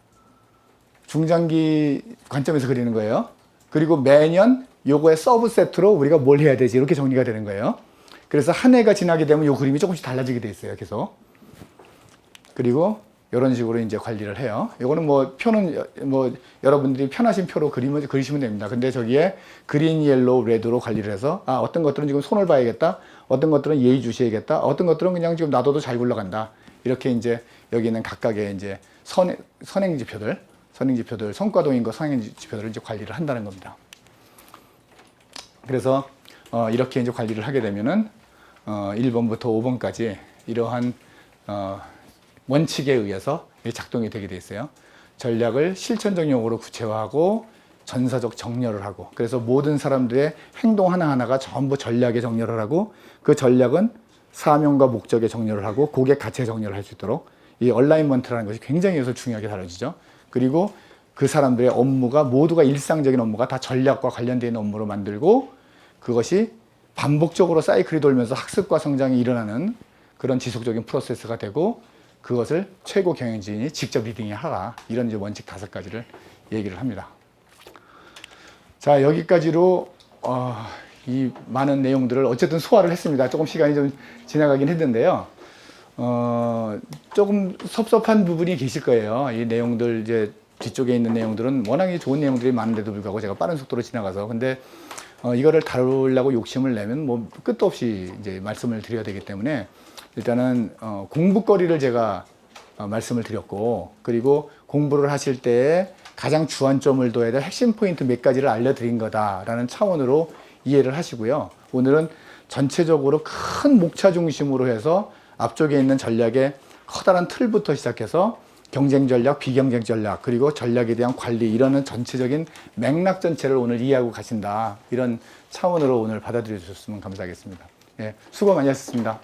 중장기 관점에서 그리는 거예요. 그리고 매년 요거의 서브 세트로 우리가 뭘 해야 되지, 이렇게 정리가 되는 거예요. 그래서 한 해가 지나게 되면 요 그림이 조금씩 달라지게 돼 있어요, 계속. 그리고 이런 식으로 이제 관리를 해요. 요거는 뭐 표는 뭐 여러분들이 편하신 표로 그림을 그리시면 됩니다. 근데 저기에 그린, 옐로우, 레드로 관리를 해서, 어떤 것들은 지금 손을 봐야겠다, 어떤 것들은 예의주시해야겠다, 어떤 것들은 그냥 지금 놔둬도 잘 굴러간다. 이렇게 이제 여기 있는 각각의 이제 선행지표들, 성과동인과 선행지표들을 이제 관리를 한다는 겁니다. 그래서 이렇게 이제 관리를 하게 되면은 1번부터 5번까지 이러한 원칙에 의해서 작동이 되게 돼 있어요. 전략을 실천적 용어로 구체화하고 전사적 정렬을 하고, 그래서 모든 사람들의 행동 하나하나가 전부 전략에 정렬을 하고, 그 전략은 사명과 목적에 정렬을 하고 고객 가치에 정렬을 할 수 있도록 이 얼라이먼트라는 것이 굉장히 여기서 중요하게 다뤄지죠. 그리고 그 사람들의 업무가 모두가 일상적인 업무가 다 전략과 관련되어 있는 업무로 만들고, 그것이 반복적으로 사이클이 돌면서 학습과 성장이 일어나는 그런 지속적인 프로세스가 되고, 그것을 최고 경영진이 직접 리딩하라. 이런 이제 원칙 5가지를 얘기를 합니다. 자, 여기까지로 이 많은 내용들을 어쨌든 소화를 했습니다. 조금 시간이 좀 지나가긴 했는데요. 조금 섭섭한 부분이 계실 거예요. 이 내용들 이제 뒤쪽에 있는 내용들은 워낙에 좋은 내용들이 많은데도 불구하고 제가 빠른 속도로 지나가서, 근데 이거를 다루려고 욕심을 내면 뭐 끝도 없이 이제 말씀을 드려야 되기 때문에 일단은 공부거리를 제가 말씀을 드렸고, 그리고 공부를 하실 때 가장 주안점을 둬야 될 핵심 포인트 몇 가지를 알려드린 거다라는 차원으로 이해를 하시고요. 오늘은 전체적으로 큰 목차 중심으로 해서 앞쪽에 있는 전략의 커다란 틀부터 시작해서 경쟁 전략, 비경쟁 전략, 그리고 전략에 대한 관리, 이런 전체적인 맥락 전체를 오늘 이해하고 가신다. 이런 차원으로 오늘 받아들여 주셨으면 감사하겠습니다. 예, 수고 많이 하셨습니다.